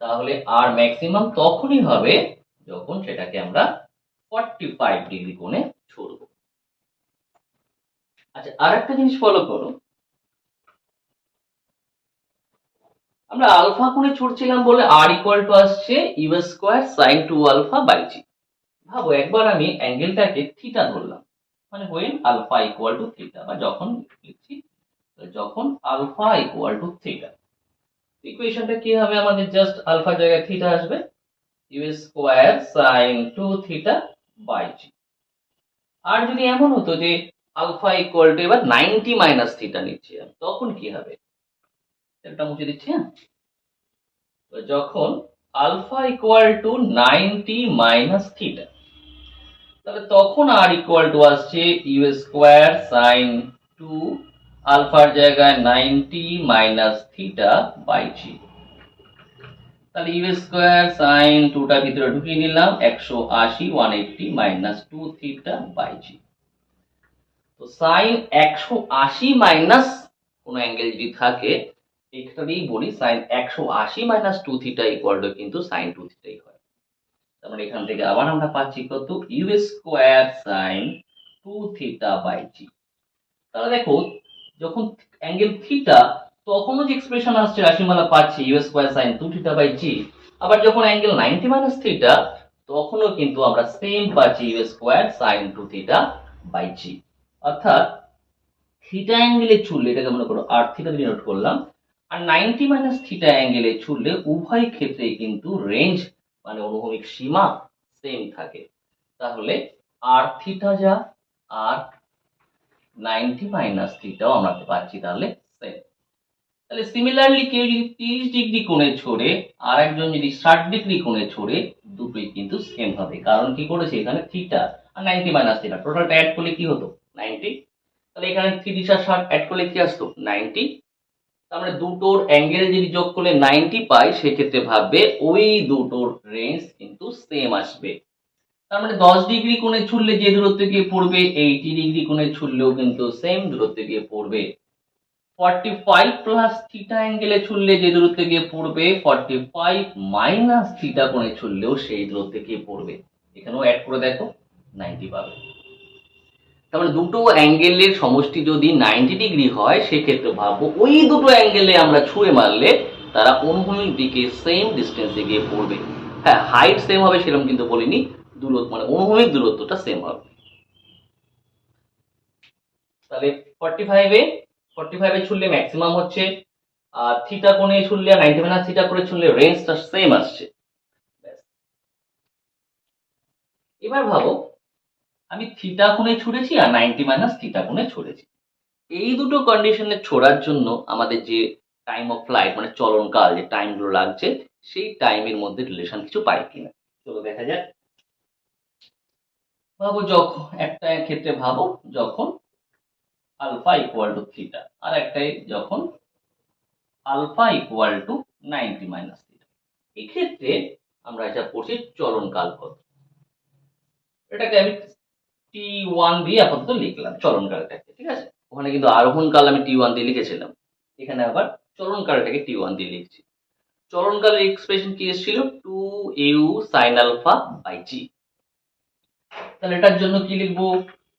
তাহলে আর ম্যাক্সিমাম তখনই হবে যখন সেটাকে আমরা 45 ডিগ্রি কোণে ছড়ব। আচ্ছা, আর একটা জিনিস ফলো করো, আমরা আলফা কোণে ছুটছিলাম বলে আর ইকুয়াল টু আসছে you square sine 2 alpha by g. ভাবো একবার আমি অ্যাঙ্গেলটাকে থিটা ধরলাম, মানে when alpha equal to theta, বা যখন লিখছি যখন আলফা ইকুয়াল টু থিটা, ইকুয়েশনটা কি হবে আমাদের? জাস্ট আলফা জায়গায় থিটা আসবে, u square sine 2 theta by g. আর যদি এমন হতো যে আলফা ইকুয়াল টু এবার 90 মাইনাস থিটা নিচ্ছি, তখন কি হবে? এটা মুছে দিচ্ছি, হ্যাঁ। যখন alpha equal to 90 minus theta, তাহলে তখন আর ইকুয়াল টু আসছে ইউ স্কোয়ার সাইন 2 আলফার জায়গায় 90 মাইনাস থিটা বাই জি। তাহলে ইউ স্কোয়ার সাইন 2টা ভিতরে ঢুকিয়ে নিলাম, 180 180 মাইনাস 2 থিটা বাই জি। তো সাইন 180 মাইনাস কোন অ্যাঙ্গেল যদি থাকে, এখানেই বলি sine 180 minus 2 theta equal to কিন্তু সাইন 2 থিটাই হয়। তার মানে এখান থেকে আবার আমরা পাচ্ছি কত? U square sine 2 theta by g. তাহলে দেখো যখন অ্যাঙ্গেল থিটা, তখনও যে এক্সপ্রেশন আসছে রাশিমালা পাচ্ছি u square sine 2 theta by g. আবার যখন অ্যাঙ্গেল 90 মাইনাস থিটা, তখনও কিন্তু আমরা সেম পাচ্ছি u square sine 2 theta by g. অর্থাৎ থিটা অ্যাঙ্গেলে ছুড়লে, এটাকে মনে করো আর থিটা দিয়ে নোট করলাম, আর 90 মাইনাস থিটা অ্যাঙ্গেলে ছুড়লে উভয় ক্ষেত্রেই কিন্তু রেঞ্জ মানে অনুভূমিক সীমা সেম থাকে। তাহলে আর থিটা যা আর 90 মাইনাস থিটাও আমরা পাচ্ছি তাহলে সেম। তাহলে সিমিলারলি কেউ যদি 30 ডিগ্রি কোণে ছোড়ে আর একজন যদি 60 ডিগ্রি কোণে ছোড়ে, দুটোই কিন্তু সেম হবে। কারণ কি করেছে? এখানে থিটা আর 90 মাইনাস থিটা টোটালটা অ্যাড করলে কি হতো? 90। তাহলে এখানে 30 আর 60 অ্যাড করলে কি আসতো? 90। তার মানে দুটোর অ্যাঙ্গেল যদি যোগ করলে 90 পাই, সেক্ষেত্রে ভাববে ওই দুটোর রেঞ্জ কিন্তু সেম আসবে। তার মানে 10 ডিগ্রি কোণে ছুড়লে যে দূরত্বে গিয়ে পড়বে, 80 ডিগ্রি কোণে ছুড়লেও কিন্তু সেম দূরত্বে গিয়ে পড়বে। 45 প্লাস থিটা অ্যাঙ্গেলে ছুড়লে যে দূরত্বে গিয়ে পড়বে, 45 মাইনাস থিটা কোণে ছুড়লেও সেই দূরত্বে গিয়ে পড়বে। এখানেও অ্যাড করে দেখো, 90 পাবে। তাহলে দুটো অ্যাঙ্গেলের সমষ্টি যদি 90 ডিগ্রি হয়, সেক্ষেত্রে ভাববো ওই দুটো অ্যাঙ্গেলে আমরা ছুঁড়ে মারলে তারা অনুভূমিক দিকে সেম ডিস্টেন্সে গিয়ে পড়বে। হ্যাঁ, হাইট সেম হবে সেরকম কিন্তু বলিনি, দূরত্ব মানে অনুভূমিক দূরত্বটা সেম হবে। তাহলে 45 এ ছুড়লে ম্যাক্সিমাম হচ্ছে, আর থিটা কোণে ছুড়লে 90 মাইনাস থিটা করে ছুড়লে রেঞ্জটা সেম আসছে। এবার ভাবো আমি থিটা কোণে ছুড়েছি আর 90 মাইনাস থিটা কোণে ছুড়েছি। এই দুটো কন্ডিশনে ছোড়ার জন্য আমাদের যে টাইম অফ ফ্লাইট মানে চলনকাল যে টাইমগুলো লাগছে সেই টাইমের মধ্যে রিলেশন কিছু পাই কিনা। চলো দেখা যাক। ভাবো যখন একটা ক্ষেত্রে ভাবো যখন আলফা ইকুয়াল টু থিটা, আর একটাই যখন alpha equal to 90 minus theta. এক্ষেত্রে আমরা এটা পড়ছি চলনকাল কত। এটাকে আমি T1 দিয়ে আপাতত লিখলাম চলনকালটাকে, ঠিক আছে। ওখানে কিন্তু আরোহণ কাল আমি T1 দিয়ে লিখেছিলাম, এখানে আবার চলনকালটাকে T1 দিয়ে লিখছি। চলনকালের এক্সপ্রেশন কি এসেছিল, 2u sin alpha by g. তাহলে এটার জন্য কি লিখবো,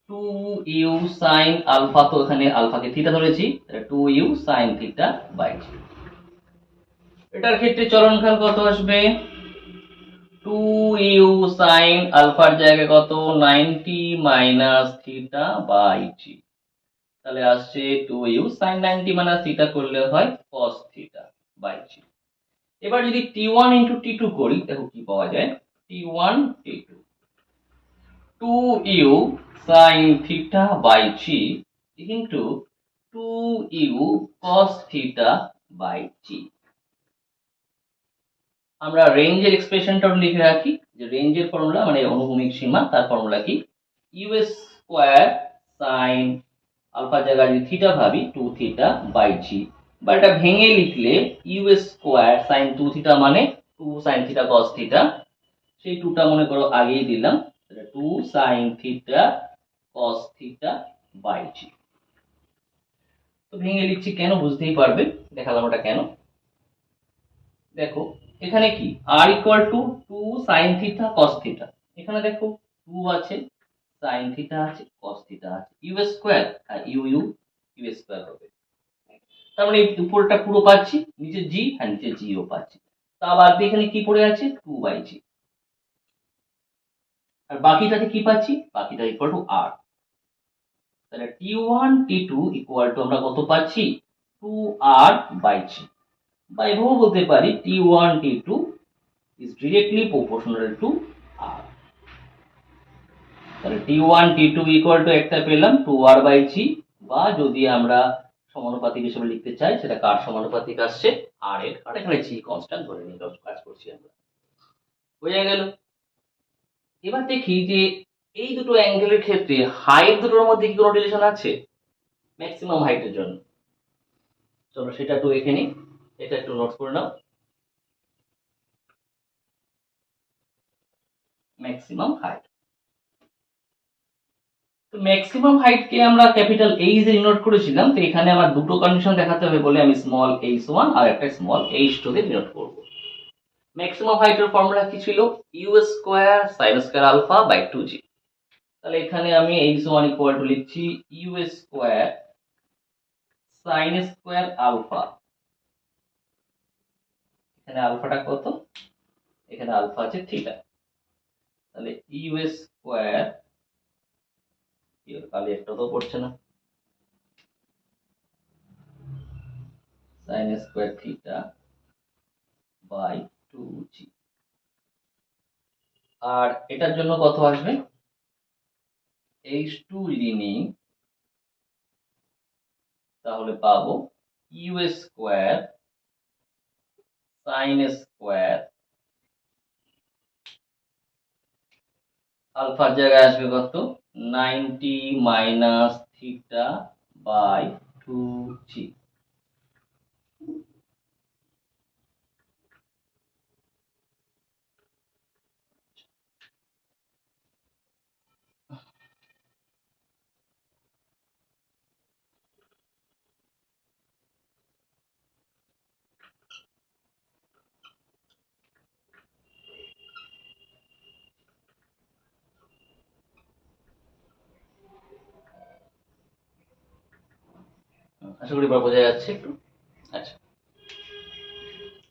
2u sin আলফা, তো এখানে আলফাকে থিটা ধরেছি, 2u sin থিটা বাই জি। এটার ক্ষেত্রে চলনকাল কত আসবে, 2u sin আলফার জায়গায় কত 90 মাইনাস থিটা বাই জি। তাহলে আসছে 2u sin 90 মাইনাস থিটা করলে হয় cos থিটা বাই জি। এবার যদি t1 ইনটু t2 করি, দেখো কি পাওয়া যায়, t1 t2 2u sin theta by g into 2u cos theta by g. আমরা রেঞ্জের এক্সপ্রেশনটাও লিখে রাখি, যে রেঞ্জের ফর্মুলা মানে অনুভূমিক সীমা, তার ফর্মুলা কি, ইউ স্কোয়ার সাইন আলফা জায়গায় যদি থিটা ভাবি 2 থিটা বাই জি, বা এটা ভেঙে লিখলে ইউ স্কোয়ার সাইন 2 থিটা মানে 2 সাইন থিটা কস থিটা, সেই 2টা মনে করো আগেই দিলাম, 2 sine theta cos theta by g. তো ভেঙে লিখছি কেন, বুঝতেই পারবে, দেখালাম ওটা কেন। দেখো এখানে কি r equal to 2 sine theta cos theta, এখানে দেখো 2 আছে, সাইন থিটা আছে, কস থিটা আছে, ইউ স্কয়ার আর ইউ ইউ ইউ স্কয়ার হবে। তার মানে এই উপরটা পুরো পাচ্ছি, নিচে জি আর নিচে জি ও পাচ্ছি। তা বাদ দিয়ে এখানে কি পড়ে আছে 2 বাই জি, আর বাকিটাতে কি পাচ্ছি, বাকিটা ইকুয়াল টু r। তাহলে t1 t2 ইকুয়াল টু আমরা কত পাচ্ছি, 2r বাই জি। বা এভাবেও বলতে পারি t1 t2 is directly proportional to r। তাহলে t1 t2 ইকুয়াল টু একটা পেলাম 2r বাই জি, বা যদি আমরা সমানুপাতিক হিসেবে লিখতে চাই সেটা কার সমানুপাতিক আসছে, r এর, আর এখানে জি কনস্ট্যান্ট ধরে নিয়ে কাজ করছি আমরা। বোঝা গেল। এবার দেখি যে এই দুটো অ্যাঙ্গেলের ক্ষেত্রে হাইট দুটোর মধ্যে কি কোনো রিলেশন আছে ম্যাক্সিমাম হাইটের জন্য। চলো সেটা একটু দেখে নিই, এটা একটু নোট করে নাও। ম্যাক্সিমাম হাইট, তো ম্যাক্সিমাম হাইট কে আমরা ক্যাপিটাল এইচ দিয়ে ডিনোট করেছিলাম, তো এখানে আমার দুটো কন্ডিশন দেখাতে হবে বলে আমি স্মল h1 আর একটা স্মল h2 দিয়ে ডিনোট করব। ম্যাক্সিমাম হাইটের ফর্মুলা কি ছিল, U square sin square alpha by 2g। তাহলে এখানে আমি h1 ইকুয়াল টু লিখছি U square sin square alpha, এখানে আলফাটা কত, এখানে আলফা আছে থিটা, তাহলে ইউ স্কয়ার, তাহলে একটা তো পড়ছে না, sin square theta by 2g। আর এটার জন্য কত আসবে, h2 যদি নিই তাহলে পাবো ইউ স্কয়ার সাইন স্কয়ার, আলফার জায়গায় আসবে কত 90 মাইনাস থিটা বাই 2g। আশা করি এবার বোঝা যাচ্ছে একটু। আচ্ছা,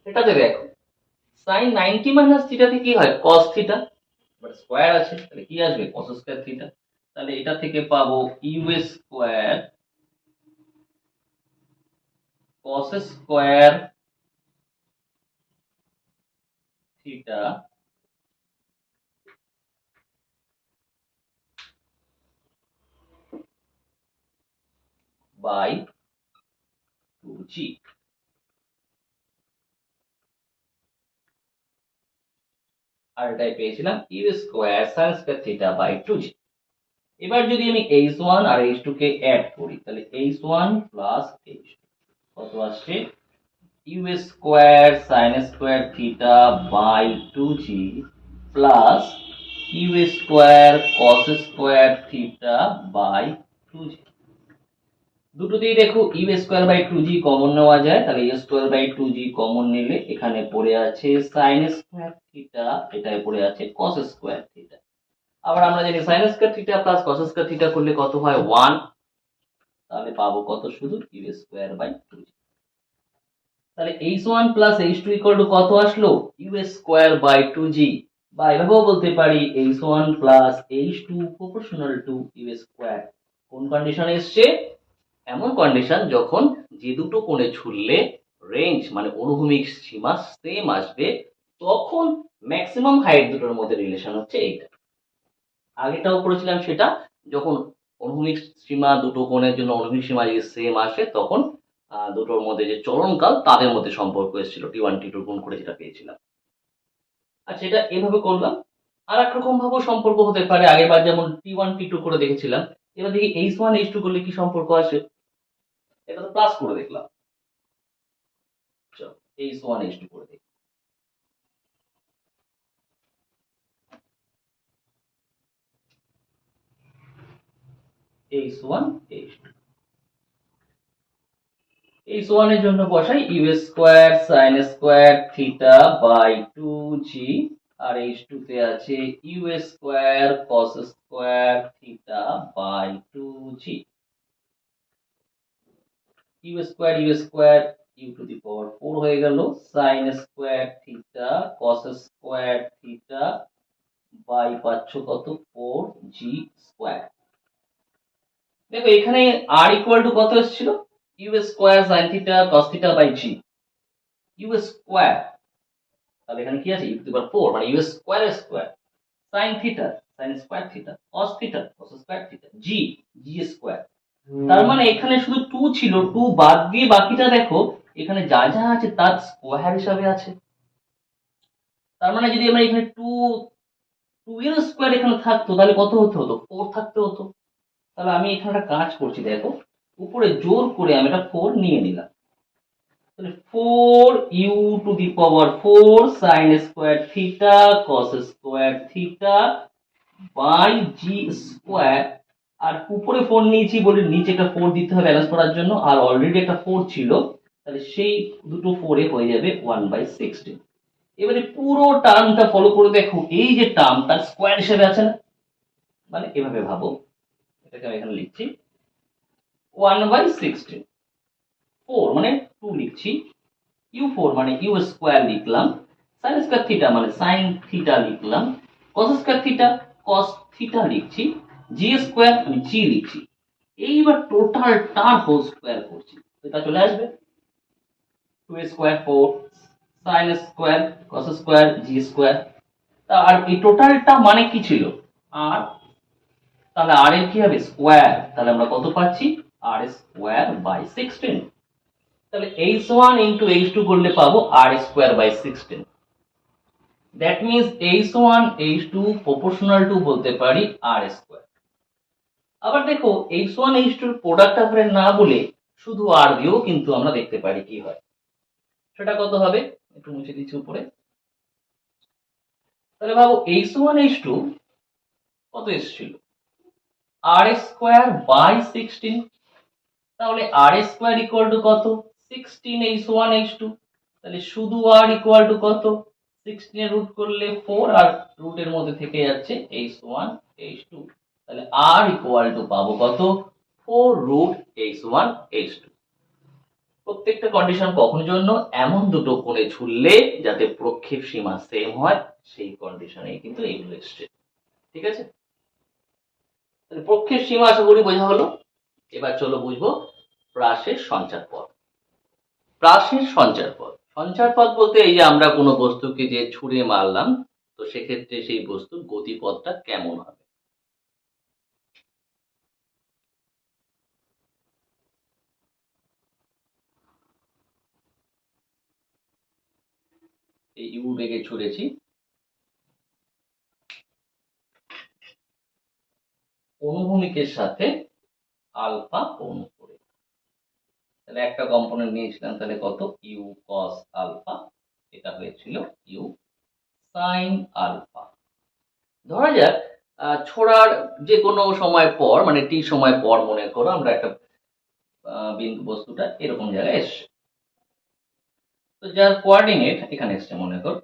এটাতে দেখো সাইন 90 মাইনাস থিটাতে কি হয় cos থিটা, বাট স্কয়ার আছে তাহলে কি আসবে cos স্কয়ার থিটা। তাহলে এটা থেকে পাবো U square cos square theta by 2g। আর এটাই পেয়েছিলাম you square sine square theta by 2g। এবার যদি আমি h1 আর h2 কে অ্যাড করি তাহলে h1 প্লাস h2 কত আসছে, you square sine square theta by 2g plus U square cos square theta by 2g। দুটোতেই দেখো you square by 2g common নেওয়া যায়, তাহলে U square by 2g common নিলে এখানে পড়ে আছে সাইন স্কোয়ার থিটা, এটায় পড়ে আছে কস স্কোয়ার থিটা। আবার আমরা জানি sign square theta plus cos square theta করলে কত হয় 1, তাহলে পাবো কত শুধু ইউ স্কোয়ার বাই 2g। তাহলে h1 plus h2 equal to কত আসলো, ইউ স্কোয়ার বাই 2g, বা এভাবেও বলতে পারি h1 plus h2 proportional to you square. কোন কন্ডিশনে এসছে, এমন কন্ডিশন যখন যে দুটো কোণে ছুড়লে রেঞ্জ মানে অনুভূমিক সীমা সেম আসবে, তখন ম্যাক্সিমাম হাইট দুটোর মধ্যে রিলেশন হচ্ছে এইটা। আগেটাও করেছিলাম সেটা, যখন অনুভূমিক সীমা দুটো কোণের জন্য অনুভূমিক সীমা যদি সেম আসে তখন দুটোর মধ্যে যে চলনকাল তাদের মধ্যে সম্পর্ক এসেছিল, টি1 টি2 গুণ করে যেটা পেয়েছিলাম। আচ্ছা, এটা এভাবে করলাম। আর এক রকম ভাবেও সম্পর্ক হতে পারে, আগেরবার যেমন টি1 টি2 করে দেখেছিলাম, এবার দেখি h1 h2 করলে কি সম্পর্ক আসে। এটা তো প্লাস করে দেখলাম, চলো h1 h2 করে দেখি। h1 h2, h1 এর জন্য বসাই u square sine square theta by 2g, আর h2 তে আছে u square cos square theta by 2g। U square u to the power 4 হয়ে গেল, sine square theta cos square theta by পাচ্ছ কত 4g স্কোয়ার। দেখো এখানে আর ইকুয়াল টু কত এসেছিল, U square sine theta cos theta by G, you square, তাহলে এখানে কি আছে ইউ টু দি পাওয়ার 4 মানে U square square sine theta sine square theta cos theta cos square theta G G square. তার মানে এখানে শুধু 2 ছিল, 2 বাদ দিয়ে বাকিটা দেখো এখানে যা যা আছে তার স্কোয়ার হিসাবে আছে। তার মানে যদি আমরা এখানে 2 2 এর স্কোয়ার এখানে থাকতো তাহলে কত হতে হতো, 4 থাকতে হতো। তাহলে আমি এখানে একটা কাজ করছি, দেখো উপরে জোর করে আমি এটা 4 নিয়ে নিলাম, তাহলে 4 u to the power 4 sine square theta cos square theta by g square. আর উপরে 4 নিয়েছি বলে নিচে একটা 4 দিতে হবে ব্যালেন্স করার জন্য, আর অলরেডি একটা 4 ছিল, তাহলে সেই দুটো 4 এ হয়ে যাবে 1/16। এবারে পুরো টার্মটা ফলো করে দেখো, এই যে টার্ম তার স্কোয়ার হিসেবে আছে না, মানে এভাবে ভাবো, এটাকে আমি এখানে লিখছি 1/16, 4 মানে 2 লিখছি, u4 মানে ইউ স্কোয়ার লিখলাম, সাইন স্কোয়ার থিটা মানে সাইন থিটা লিখলাম, কস স্কোয়ার থিটা কস থিটা লিখছি, জি স্কোয়ার আমি জি লিখছি। এইবার টোটাল টার হোল স্কোয়ার করছি, এটা চলে আসবে 2 square 4 sine square cos square g square. আর এই টোটালটা মানে কি ছিল আর, তাহলে আর এর কি হবে স্কোয়ার, তাহলে আমরা কত পাচ্ছি আর স্কোয়ার বাই 16। তাহলে h1 ইন্টু h2 করলে পাবো R square by 16। That means h1 h2 proportional to বলতে পারি আর স্কোয়ার। আবার দেখো h1 h2 এর প্রোডাক্ট আমরা না বলে শুধু আর দিয়েও কিন্তু আমরা দেখতে পারি কি হয়, সেটা কত হবে একটু মুছে দিচ্ছি উপরে। তাহলে ভাবো h1 h2 কত এসেছিল আর স্কোয়ার বাই 16, তাহলে আর স্কোয়ার ইকুয়াল টু কত 16 h1 h2, তাহলে শুধু আর ইকুয়াল টু কত 16 এর রুট করলে 4 আর রুটের মধ্যে থেকে যাচ্ছে h1 h2, তাহলে আর ইকুয়াল টু পাবো কত 4 রুট h1 h2। প্রত্যেকটা কন্ডিশন কখন জন্য, এমন দুটো কোণে ঝুললে যাতে প্রক্ষেপ সীমা সেম হয় সেই কন্ডিশনে কিন্তু এগুলো এসছে। ঠিক আছে, তাহলে প্রক্ষেপ সীমা আশা করি বোঝা হলো। এবার চলো বুঝবো প্রাসের সঞ্চার পথ। প্রাসের সঞ্চার পথ, সঞ্চার পথ বলতে এই যে আমরা কোনো বস্তুকে যে ছুঁড়ে মারলাম, তো সেক্ষেত্রে সেই বস্তুর গতিপথটা কেমন হবে। এই ইউ বেগে ছুঁড়েছি, অনুভূমিকের সাথে আলফা কোণ করে। তাহলে একটা কম্পোনেন্ট নিয়েছিলাম, তাহলে কত, ইউ কস আলফা, এটা হয়েছিল ইউ সাইন আলফা। ধরা যাক ছোড়ার যে কোনো সময় পর, মানে টি সময় পর মনে করো আমরা একটা বিন্দু বস্তুটা এরকম জায়গায় এসছে, তো যার কোঅর্ডিনেট এখানে এসছে মনে কর,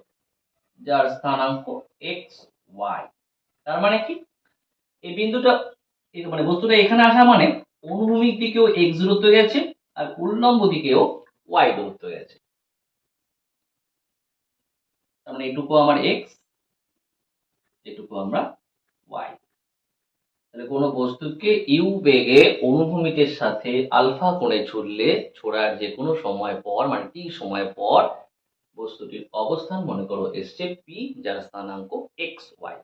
যার স্থানাঙ্ক এক্স ওয়াই। তার মানে কি, এই বিন্দুটা মানে বস্তুটা এখানে আসা মানে অনুভূমিক দিকেও এক্স দূরত্ব গেছে আর উল্লম্ব দিকেও ওয়াই দূরত্ব গেছে। তার মানে এটুকু আমার এক্স, এটুকু আমরা ওয়াই। তাহলে কোনো বস্তুকে ইউ বেগে অনুভূমিকের সাথে আলফা কোণে ছুড়লে ছোড়ার যে কোনো সময় পর, মানে টি সময় পর বস্তুটির অবস্থান মনে করো এসছে পি, যার স্থানাঙ্ক এক্স ওয়াই।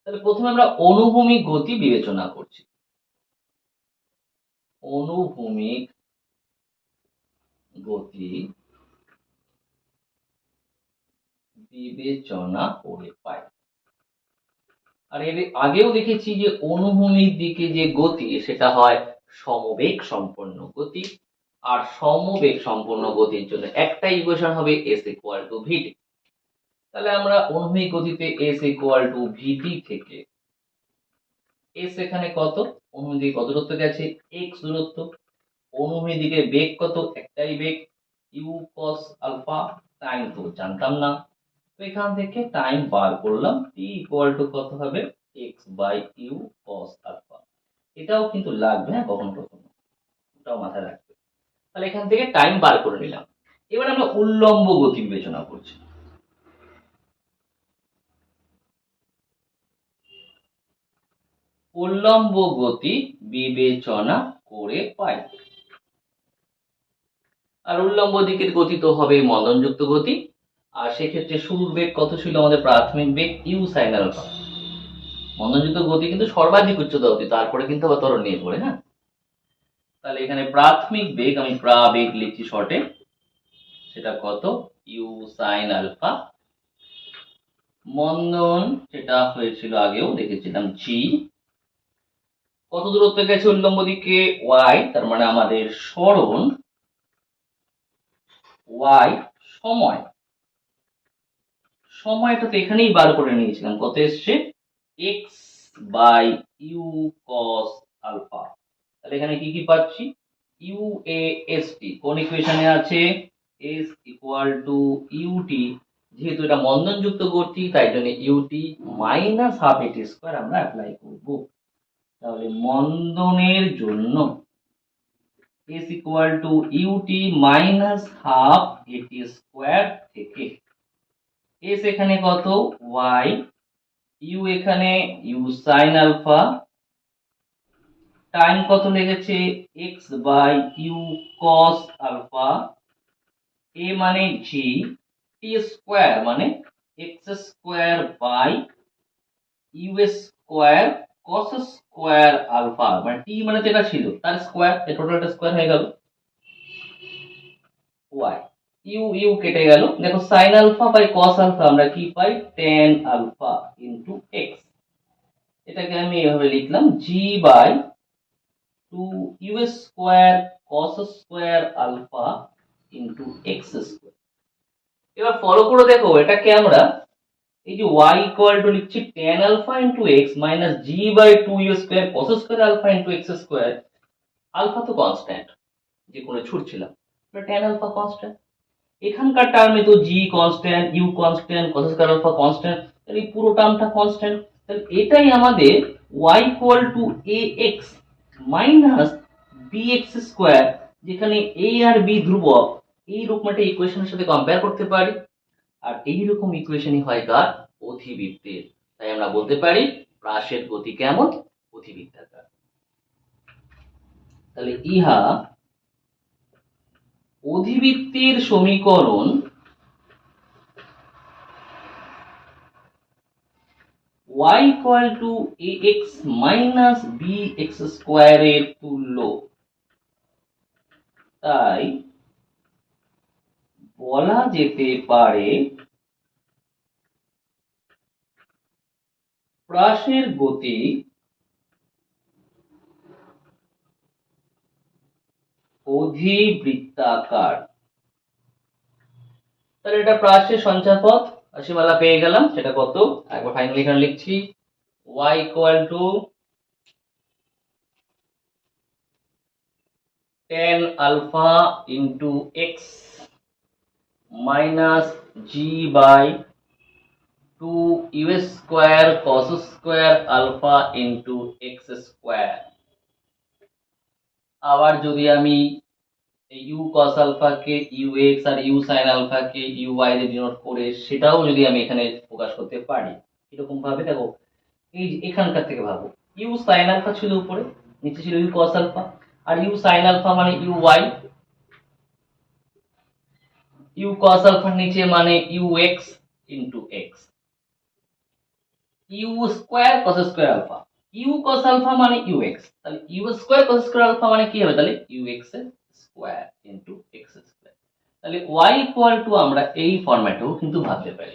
তাহলে প্রথমে আমরা অনুভূমিক গতি বিবেচনা করছি। অনুভূমিক গতি বিবেচনা করে পাই। আর এর আগেও দেখেছি যে অনুভূমিক দিকে যে গতি সেটা হয় সমবেগ সম্পন্ন গতি, আর সমবেগ সম্পন্ন গতির জন্য একটা ইকুয়েশন হবে s ইকুয়াল টু ভিটি। তাহলে আমরা অনুভূমিক গতিতে s ইকুয়াল টু ভিটি থেকে s এখানে কত, অনুভূমিক দিকে কত দূরত্ব গেছে, x দূরত্ব, অনুভূমিক দিকে বেগ কত, একটাই বেগ, ইউ কস আলফা, টাইম তো জানতাম না, তো এখান থেকে টাইম বার করলাম, t ইকুয়াল টু কত হবে, x by you cos alpha. এটাও কিন্তু লাগবে, হ্যাঁ, কখনো কখনো, ওটাও মাথায় রাখবে। তাহলে এখান থেকে টাইম বার করে নিলাম। এবার আমরা উল্লম্ব গতি বিবেচনা করছি। উল্লম্ব গতি বিবেচনা করে পাই। আর উল্লম্ব দিকের গতি তো হবে মন্দনযুক্ত গতি, আর সেক্ষেত্রে শুরুর বেগ কত ছিল আমাদের, প্রাথমিক বেগ ইউ সাইন আলফা। মন্দনযুক্ত গতি কিন্তু সর্বাধিক উচ্চতা গতি, তারপরে কিন্তু আবার ত্বরণ নিয়ে পড়ে, হ্যাঁ। তাহলে এখানে প্রাথমিক বেগ আমি বেগ লিখছি শর্টে, সেটা কত, ইউ সাইন আলফা। মন্দন যেটা হয়েছিল আগেও দেখেছিলাম জি, কত দূরত্ব গেছে উল্লম্ব দিকে, ওয়াই, তার মানে আমাদের সরণ ওয়াই, সময়, সময়টা তো এখানেই বার করে নিয়েছিলাম, কত এসছে, X by you cos alpha. তাহলে এখানে কি কি পাচ্ছি, ইউ এ এস টি কোন ইকুয়েশনে আছে, এস ইকুয়াল টু ইউটি, যেহেতু এটা মন্দনযুক্ত গতি তাই জন্য ইউটি মাইনাস হাফ এটি স্কোয়ার আমরা অ্যাপ্লাই করব। তাহলে মন্দনের জন্য S equal to UT minus half এটি স্কোয়ার থেকে এস এখানে কত, ওয়াই, ইউ এখানে ইউ সাইন আলফা, টাইম কত লেগেছে, x by you cos alpha, a মানে জি, টি স্কোয়ার মানে x square by u square cos square alpha, মানে টি মানে যেটা ছিল তার স্কোয়ার, এই টোটালটা স্কোয়ার হয়ে গেল, ওয়াই, ইউ ইউ কেটে গেল, দেখো sine alpha by cos alpha আমরা কি পাই, টেন আলফা ইন্টু এক্স। এটাকে আমি এভাবে লিখলাম, g by two you square cos square alpha into x square. এবার ফলো করে দেখো, এটাকে আমরা এই যে y ইকুয়াল টু লিখছি tan alpha into x minus g by 2u square cos square alpha into x square. Alpha তো constant, যে কোণে ছুটছিলাম, তাহলে tan আলফা কনস্ট্যান্ট, এখানকার টার্মে তো g constant, u constant, cos square alpha constant, তাহলে এই পুরো টার্মটা কনস্ট্যান্ট। তাহলে এটাই আমাদের y equal to ax minus bx square, যেখানে a আর b ধ্রুবক, এই রকমটা ইকুয়েশনের সাথে কম্পেয়ার করতে পারি। আর এইরকম ইকুয়েশনই হয় কার, অধিবৃত্তের। তাই আমরা বলতে পারি প্রাসের গতি কেমন, অধিবৃত্তাকার। তাহলে ইহা অধিবৃত্তের সমীকরণ y equal to ax minus bx স্কয়ারের তুল্য। তাই বলা যেতে পারে প্রাসের গতি অধিবৃত্তাকার। তাহলে এটা প্রাচ্যের সঞ্চার পথ রাশিমালা পেয়ে গেলাম। সেটা কত একবার ফাইনালি এখানে লিখছি, y equal to tan alpha into x minus g by 2 u square cos square alpha into x square. আবার যদি আমি ইউ কস আলফাকে ইউ এক্স আর ইউ সাইন আলফাকে ইউ ওয়াই দিয়ে ডিনোট করে সেটাও যদি আমি এখানে প্রকাশ করতে পারি, এরকম ভাবে দেখো এই এখানকার থেকে ভাবো, ইউ সাইন আলফা ছিল উপরে, নিচে ছিল ইউ কস আলফা, আর ইউ সাইন আলফা মানে ইউ ওয়াই, ইউ কস আলফার নিচে মানে U X into X, U square cos square alpha, you cos alpha মানে ইউ এক্স, তাহলে U square cos square alpha মানে কি হবে, তাহলে you x square into x square. তাহলে y ইকুয়াল টু আমরা এই ফরম্যাটেও কিন্তু ভাবতে পারি।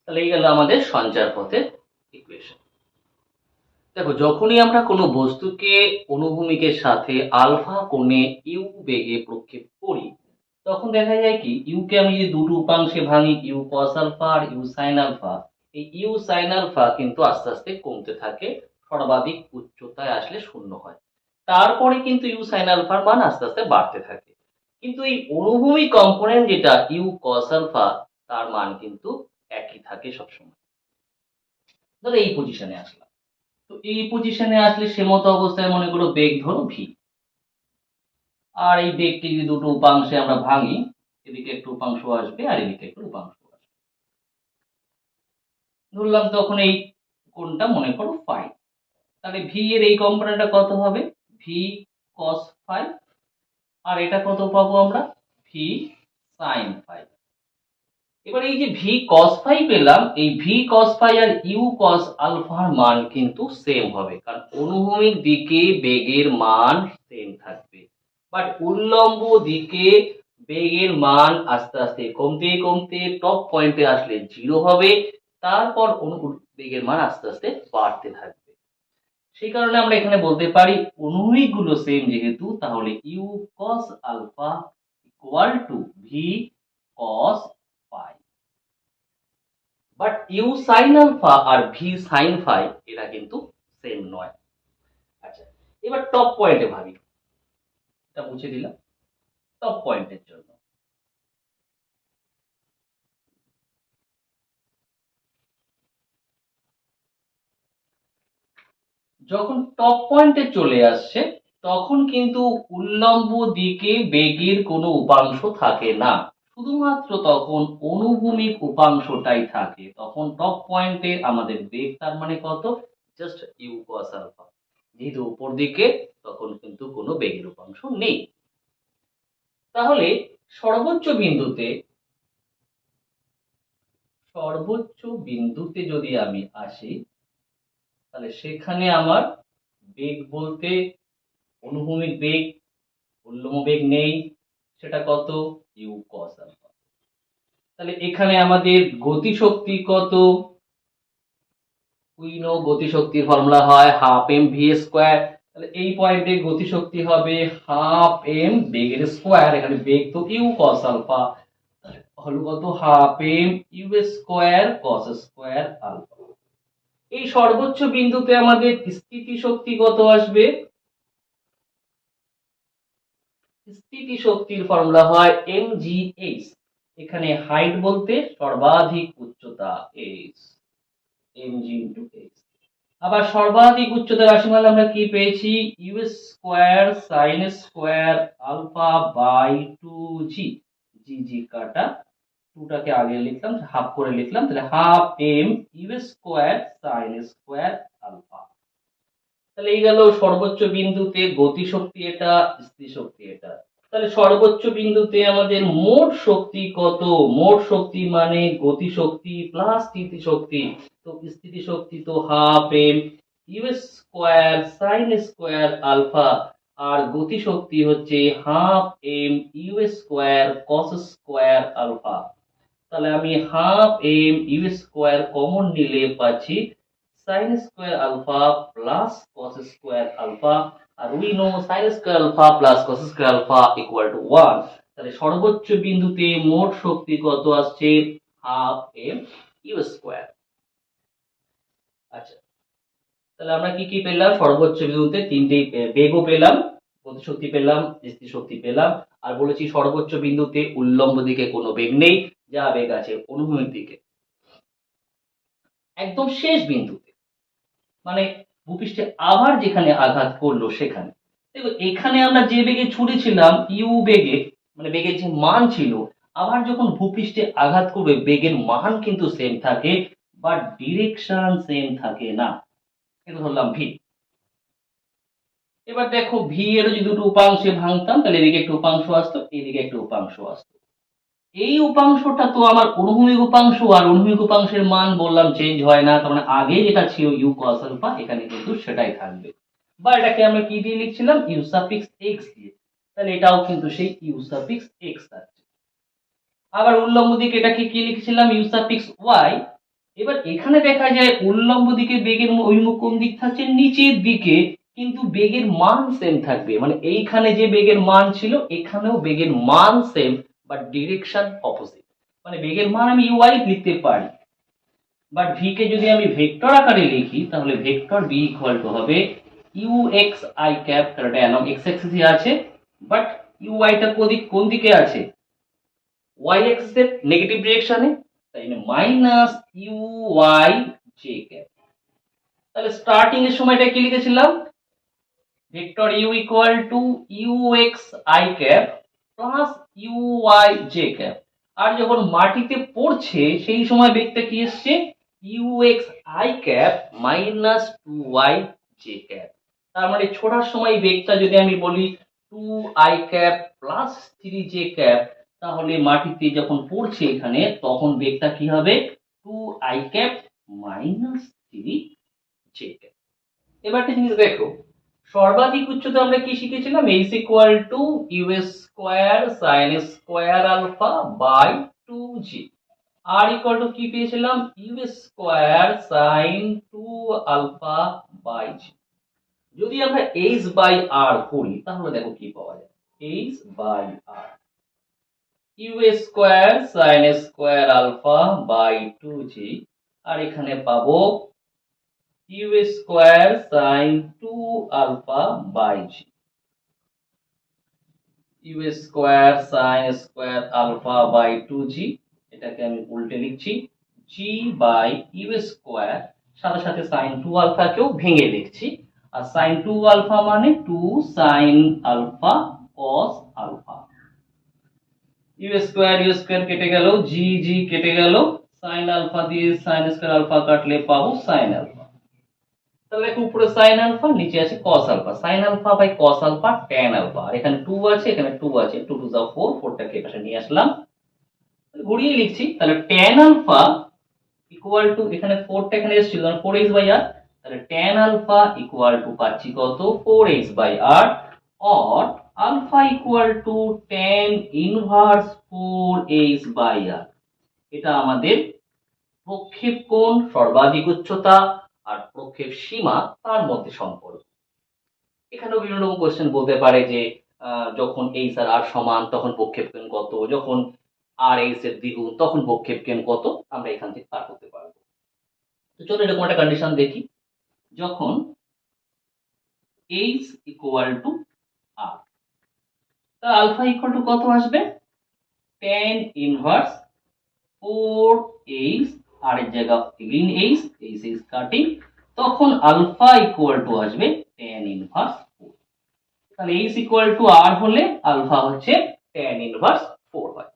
তাহলে এই গেল আমাদের সঞ্চার পথের ইকুয়েশন। দেখো যখনই আমরা কোনো বস্তুকে অনুভূমিকের সাথে আলফা কোণে ইউ বেগে প্রক্ষেপ করি, তখন দেখা যায় কি ইউকে আমি যদি দুটো উপাংশে ভাঙি, ইউ কস আলফা আর ইউ সাইন আলফা, এই ইউ সাইন আলফা কিন্তু আস্তে আস্তে কমতে থাকে, সর্বাধিক উচ্চতায় আসলে শূন্য হয়, তারপরে কিন্তু ইউ সাইন আলফার মান আস্তে আস্তে বাড়তে থাকে। কিন্তু এই অনুভূমিক কম্পোনেন্ট যেটা ইউ কস আলফা, তার মান কিন্তু একই থাকে সবসময়। ধরো এই পজিশনে আসলাম, তো এই পজিশনে আসলে সে মতো অবস্থায় মনে করো বেগ ধরো ভি, আর এই বেগকে যদি দুটো উপাংশে আমরা ভাঙি, এদিকে একটু উপাংশ আসবে আর এদিকে একটু উপাংশ আসবে, ধরলাম তখন এই কোণটা মনে করো ফাই, তাহলে ভি এর এই কম্পোনেন্টটা কত হবে, ভি কস ফাই, আর এটা কত পাবো আমরা, ভি সাইন ফাই। এবার এই যে ভি কস ফাই পেলাম, এই ভি কস ফাই আর ইউ কস আলফার মান কিন্তু সেম হবে, কারণ অনুভূমিক দিকে বেগের মান সেম থাকবে, বাট উল্লম্ব দিকে বেগের মান আস্তে আস্তে কমতে কমতে টপ পয়েন্টে আসলে 0 হবে, তারপর বেগের মান আস্তে আস্তে বাড়তে থাকবে। সেই কারণে আমরা এখানে বলতে পারি অনুভূমিক গুলো সেম যেহেতু, তাহলে U cos alpha equal to V cos phi. But U sine alpha আর ভি সাইন ফাই এরা কিন্তু সেম নয়। আচ্ছা, এবার টপ পয়েন্টে ভাবি, এটা মুছে দিলাম টপ পয়েন্টের জন্য। যখন টপ পয়েন্টে চলে আসছে তখন কিন্তু উল্লম্ব দিকে বেগের কোনো উপাংশ থাকে না, শুধুমাত্র তখন অনুভূমিক উপাংশটাই থাকে। তখন টপ পয়েন্টে আমাদের বেগ তার মানে কত, জাস্ট ইউ কস আলফা, যেহেতু উপর দিকে তখন কিন্তু কোনো বেগের উপাংশ নেই। তাহলে সর্বোচ্চ বিন্দুতে যদি আমি আসি, তাহলে সেখানে আমার বেগ বলতে অনুভূমিক বেগ, উল্লম্ব বেগ নেই, সেটা কত, ইউ কস আলফা। তাহলে এখানে আমাদের গতিশক্তি কত, উইনো গতিশক্তির ফর্মুলা হয় হাফ এম ভি স্কোয়ার, তাহলে এই পয়েন্টে গতিশক্তি হবে হাফ এম বেগের স্কোয়ার, এখানে বেগ তো ইউ কস আলফা, হলো কত half M U square cos square alpha. এই সর্বোচ্চ বিন্দুতে আমাদের স্থিতিশক্তি কত আসবে, স্থিতিশক্তির ফর্মুলা হয় mgh, এখানে হাইট বলতে সর্বাধিক উচ্চতা h, mg into h। আবার সর্বাধিক উচ্চতার রাশিমালা আমরা কি পেয়েছি, U square sine square alpha by 2g, G কাটা 2টাকে আগে লিখলাম হাফ করে লিখলাম, তাহলে half M U square sine square alpha. তাহলে এই গেল সর্বোচ্চ বিন্দুতে গতিশক্তি এটা, স্থিতিশক্তি এটা। তাহলে সর্বোচ্চ বিন্দুতে আমাদের মোট শক্তি কত, মোট শক্তি মানে গতিশক্তি প্লাস স্থিতিশক্তি, তো স্থিতিশক্তি তো half M U square sine square alpha, আর গতিশক্তি হচ্ছে half M U square cos square alpha. তাহলে আমি half M U square common নিলে পাচ্ছি sine square alpha plus cos square alpha, আর we know sin square alpha plus cos square alpha equal to 1। তাহলে সর্বোচ্চ বিন্দুতে মোট শক্তি কত আসছে? Half M u square. আচ্ছা, তাহলে আমরা কি কি পেলাম? সর্বোচ্চ বিন্দুতে তিনটি বেগও পেলাম, গতিশক্তি পেলাম, স্থির শক্তি পেলাম, আর বলেছি সর্বোচ্চ বিন্দুতে উল্লম্ব দিকে কোনো বেগ নেই, যা বেগ আছে অনুভূমিক দিকে। একদম শেষ বিন্দুতে মানে ভূপৃষ্ঠে আবার যেখানে আঘাত করলো সেখানে দেখো, এখানে আমরা যে বেগে ছুড়েছিলাম ইউ বেগে, মানে বেগের যে মান ছিল, আবার যখন ভূপৃষ্ঠে আঘাত করবে বেগের মান কিন্তু সেম থাকে, বাট ডিরেকশন সেম থাকে না। এটা ধরলাম ভি। এবার দেখো ভি এর যদি দুটো উপাংশে ভাঙতাম তাহলে এদিকে একটা উপাংশ আসতো, এদিকে একটা উপাংশ আসতো। এই উপাংশটা তো আমার অনুভূমিক উপাংশ, আর অনুভূমিক উপাংশের মান বললাম চেঞ্জ হয় না, কারণ আগে যেটা ছিল ইউ কস আলফা এখানে কিন্তু সেটাই থাকবে। বা এটাকে আমরা কি দিয়ে লিখছিলাম? ইউ সাফিক্স এক্স দিয়ে। তাহলে এটাও কিন্তু সেই ইউ সাফিক্স এক্স আছে। আবার উল্লম্ব দিকে এটাকে কি লিখছিলাম? You suffix Y. এবার এখানে দেখা যায় উল্লম্ব দিকে বেগের অভিমুখ কোন দিক থাকছে? নিচের দিকে, কিন্তু বেগের মান সেম থাকবে, মানে এইখানে যে বেগের মান ছিল এখানেও বেগের মান সেম, বাট ডিরেকশন অপোজিট। মানে বেগের মান আমি ইউআই লিখতে পারি, বাট ভি কে যদি আমি ভেক্টর আকারে লিখি তাহলে ভেক্টর বি ইকুয়াল টু হবে ইউ এক্স আই ক্যাপ, কারণ এটা এক্স অ্যাক্সিসে আছে, বাট ইউআই টা কোন দিকে আছে? ওয়াই অ্যাক্সিসের নেগেটিভ ডিরেকশনে, তাই না minus u y J cap. তাহলে স্টার্টিং এর সময়টা কি লিখেছিলাম? Vector you equal to you x I cap plus u y J cap. আর যখন মাটিতে পড়ছে সেই সময় বেগটা কি এসছে? U x I cap minus two y J cap. তার মানে ছোটার সময় বেগটা যদি আমি বলি two i cap plus three j cap, তাহলে মাটিতে যখন পড়ছে এখানে তখন বেগটা কি হবে? Two i cap minus three j cap. এবার একটা জিনিস দেখো, সর্বাধিক উচ্চতা আমরা কি শিখেছিলাম? H equal to you square sine square alpha by two g. R equal to কি পেয়েছিলাম? You square sine two alpha by g. যদি আমরা এইচ বাই আর করি তাহলে দেখো কি পাওয়া যায়? H by R u square sine square alpha by two g, আর এখানে পাবো u square sine two alpha by G. You square sine square alpha by two g, এটাকে আমি উল্টে লিখছি জি বাই ইউ স্কোয়ার, সাথে সাথে সাইন টু আলফাকেও ভেঙে লিখছি, আর সাইন টু আলফা মানে two sine alpha cos alpha. U square কেটে গেল, জি জি কেটে গেল, সাইন আলফা দিয়ে সাইন স্কোয়ার আলফা কাটলে পাবো সাইন আলফা। তাহলে দেখো উপরে সাইন আলফা, নিচে আছে cos alpha, sine alpha by cos alpha tan alpha, আর এখানে 2 আছে, এখানে 2 আছে, 2 টু যা 4, 4টাকে এপাশে নিয়ে আসলাম, ঘুরিয়ে লিখছি। তাহলে ট্যান আলফা ইকুয়াল টু, এখানে 4টা এখানে এসেছিল, 4h বাই r, তাহলে ট্যান আলফা ইকুয়াল টু পাচ্ছি কত? 4h by r, or alpha equal to tan inverse 4h by r। এটা আমাদের প্রক্ষেপ কোণ, সর্বাধিক উচ্চতা আর প্রক্ষেপ সীমা তার মধ্যে সম্পর্ক। এখানেও বিভিন্ন রকম কোশ্চেন বলতে পারে যে যখন এইচ আর আর সমান তখন প্রক্ষেপ কোণ কত, যখন আর এইচ এর দ্বিগুণ তখন প্রক্ষেপ কোণ কত, আমরা এখান থেকে পার করতে পারবো। তো চলো এরকম একটা কন্ডিশন দেখি, যখন এইচ ইকুয়াল টু আর, তা আলফা ইকুয়াল টু কত আসবে? ট্যান ইনভার্স 4h, আর এর জায়গা again H, H is cutting, তখন আলফা ইকুয়াল টু আসবে ট্যান ইনভার্স 4। তাহলে এইচ ইকুয়াল টু আর হলে আলফা হচ্ছে ট্যান ইনভার্স 4 হয়।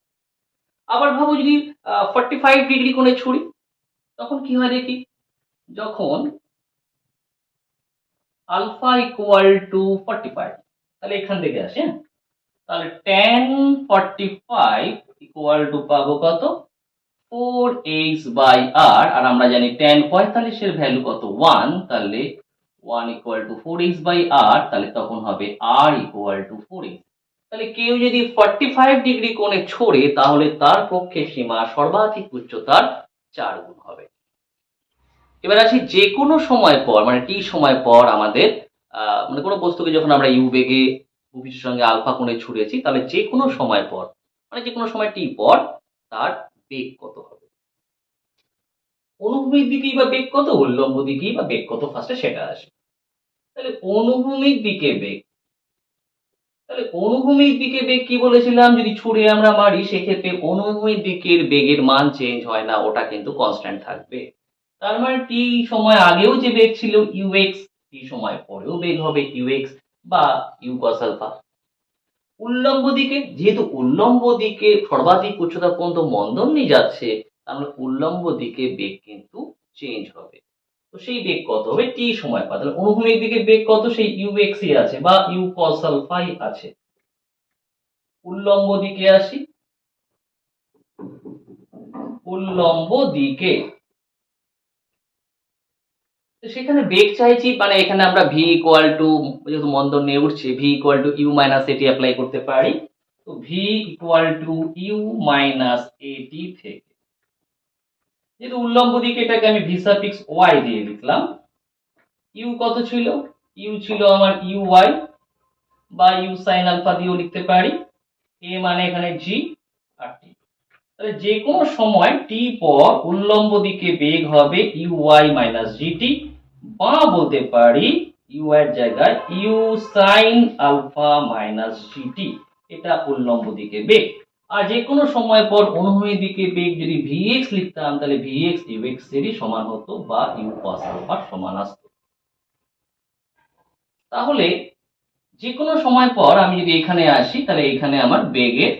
আবার ভাবো যদি 45 ডিগ্রি কোণে ছুরি, তখন কি হয় দেখি, যখন আলফা ইকুয়াল টু 45, তাহলে এখান থেকে আসে, তাহলে ট্যান 45 ইকুয়াল টু পাবো কত? 4h বাই r, আর আমরা জানি ট্যান 45 এর ভ্যালু কত? 1, তাহলে 1 equal to 4h by r, তাহলে তখন হবে r ইকুয়াল টু 4h। তাহলে কেউ যদি 45 ডিগ্রি কোণে ছোড়ে তাহলে তার পক্ষে সীমা সর্বাধিক উচ্চতার 4 গুণ হবে। এবার আসি যে কোনো সময় পর, মানে t সময় পর আমাদের মানে কোনো বস্তুকে যখন আমরা ইউ বেগে ভূপৃষ্ঠের সঙ্গে আলফা কোণে ছুড়েছি, তাহলে যে কোনো সময় পর, মানে যে কোনো সময় টি পর তার বেগ কত হবে। অনুভূমিক দিকেই বা বেগ কত, উল্লম্ব দিকেই বা বেগ কত, ফার্স্টে সেটা আসে। তাহলে অনুভূমিক দিকে বেগ, তাহলে অনুভূমিক দিকে বেগ কি বলেছিলাম, যদি ছুড়ে আমরা মারি সেক্ষেত্রে অনুভূমিক দিকের বেগের মান চেঞ্জ হয় না, ওটা কিন্তু কনস্ট্যান্ট থাকবে। তার মানে টি সময় আগেও যে বেগ ছিল ইউ এক্স, টি সময় পরেও বেগ হবে ইউ এক্স বা ইউ কস আলফা। উল্লম্ব দিকে, যেহেতু উল্লম্ব দিকে সর্বাধিক উচ্চতা পর্যন্ত মন্দন নিয়ে যাচ্ছে, তাহলে উল্লম্ব দিকে বেগ কিন্তু চেঞ্জ হবে। তো সেই বেগ কত হবে, টি সময় পর। তাহলে অনুভূমিক দিকে বেগ কত, সেই ইউ এক্স আছে বা ইউ কস আলফাই আছে। উল্লম্ব দিকে আসি, উল্লম্ব দিকে সেখানে বেগ চাইছি, মানে এখানে আমরা ভি ইকুয়াল টু, যেহেতু মন্দন নিয়ে উঠছে, V equal to U minus AT apply করতে পারি। তো V equal to U minus AT থেকে, যেহেতু উল্লম্ব দিকে এটাকে আমি ভি সাফিক্স ওয়াই দিয়ে লিখলাম। ইউ কত ছিল, ইউ ছিল আমার ইউ ওয়াই বা ইউ সাইন আলফা দিয়েও লিখতে পারি। এ মানে এখানে জি আর টি। তাহলে যে কোনো সময় টি পর উল্লম্ব দিকে বেগ হবে ইউ ওয়াই মাইনাস জিটি, বা বলতে পারি ইউ এর জায়গায় u sine alpha minus g t, এটা উল্লম্ব দিকে বেগ। আর যে কোনো সময় পর অনুভূমিক দিকে বেগ যদি vx লিখতাম, তাহলে vx ux এরই সমান হতো বা ইউ cos আলফার সমান আসতো। তাহলে যে কোনো সময় পর আমি যদি এখানে আসি, তাহলে এখানে আমার বেগের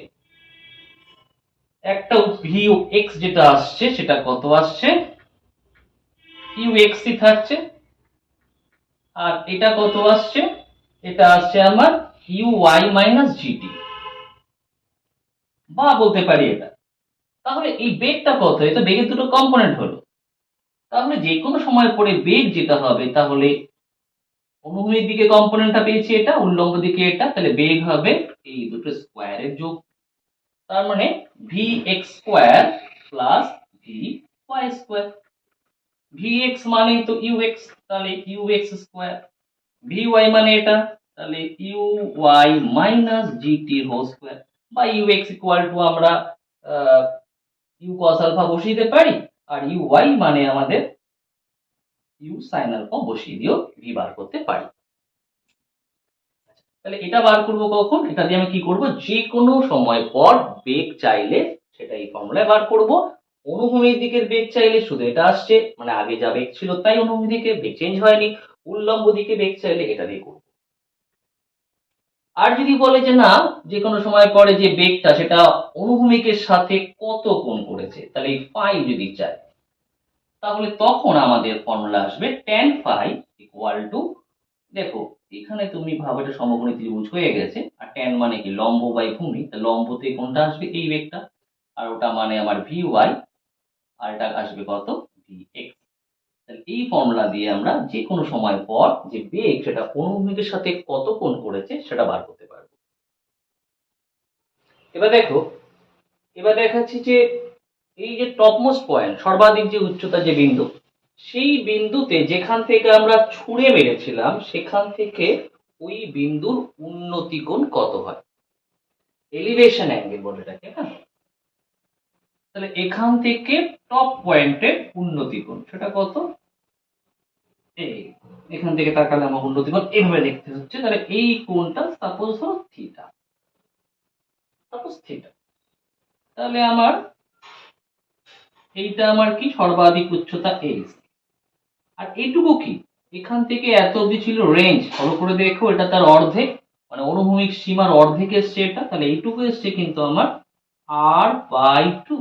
একটা vx যেটা আসছে সেটা কত আসছে, ux ই থাকছে। আর এটা কত আসছে, এটা আসছে আমার uy মাইনাস জিটি, বা বলতে পারি এটা। তাহলে এই বেগটা কত, এটা বেগের দুটো কম্পোনেন্ট হলো। তাহলে যে কোনো সময় পরে বেগ যেটা হবে, তাহলে অনুভূমিক দিকে কম্পোনেন্টটা পেয়েছি এটা, উল্লম্ব দিকে এটা, তাহলে বেগ হবে এই দুটো স্কোয়ারের যোগ। তার মানে v x square plus v y square. V x মানে তো ইউ এক্স, তাহলে you x square. V y মানে এটা, তাহলে u y minus g t whole square, বা ইউ এক্স ইকুয়াল টু আমরা ইউ কস আলফা বসিয়ে দিতে পারি, আর ইউ ওয়াই মানে আমাদের ইউ সাইন আলফা বসিয়ে দিয়েও ভি বার করতে পারি। তাহলে এটা বার করব কখন, এটা দিয়ে আমি কি করব, যে কোনো সময় পর বেগ চাইলে সেটা এই ফর্মুলায় বার করব। অনুভূমিক দিকের বেগ চাইলে শুধু এটা আসছে, মানে আগে যা বেগ ছিল তাই অনুভূমিক দিকে বেগ চেঞ্জ হয়নি। উল্লম্ব দিকে বেগ চাইলে এটা দিয়ে করব। আর যদি বলে যে না, যে কোনো সময় পরে যে বেগটা সেটা অনুভূমিকের সাথে কত কোণ করেছে, তাহলে এই ফাই যদি চাই, তাহলে তখন আমাদের ফর্মুলা আসবে tan phi ইকুয়াল টু, দেখো এখানে তুমি ভাবো এটা সমকোণী ত্রিভুজ হয়ে গেছে, আর tan মানে কি লম্ব বাই ভূমি, লম্বতে কোনটা আসবে এই বেগটা, আর ওটা মানে আমার ভি ওয়াই, আর এটা আসবে কত ভি এক্স। তাহলে এই ফর্মুলা দিয়ে আমরা যে কোনো সময় পর যে বেগ সেটা অনুভূমিকের সাথে কত কোণ করেছে সেটা বার করতে পারবো। এবার দেখো, এবার দেখাচ্ছি যে এই যে টপমোস্ট পয়েন্ট, সর্বাধিক যে উচ্চতা যে বিন্দু, সেই বিন্দুতে যেখান থেকে আমরা ছুঁড়ে মেরেছিলাম সেখান থেকে ওই বিন্দুর উন্নতি কোণ কত হয়, এলিভেশন অ্যাঙ্গেল বলে এটাকে। হ্যাঁ, তাহলে এখান থেকে টপ পয়েন্টের উন্নতি কোণ সেটা কত, এই এখান থেকে তাকালে আমার উন্নতি কোণ এইভাবে দেখতে হচ্ছে। তাহলে এই কোণটা সাপোজ হলো থিটা, সাপোজ থিটা। তাহলে আমার এইটা আমার কি সর্বাধিক উচ্চতা এইচ, আর এইটুকু কি, এখান থেকে এত অবধি ছিল রেঞ্জ, ফলো করে দেখো এটা তার অর্ধেক, মানে অনুভূমিক সীমার অর্ধেক এসছে এটা, তাহলে এইটুকু এসছে কিন্তু আমার আর বাই টু।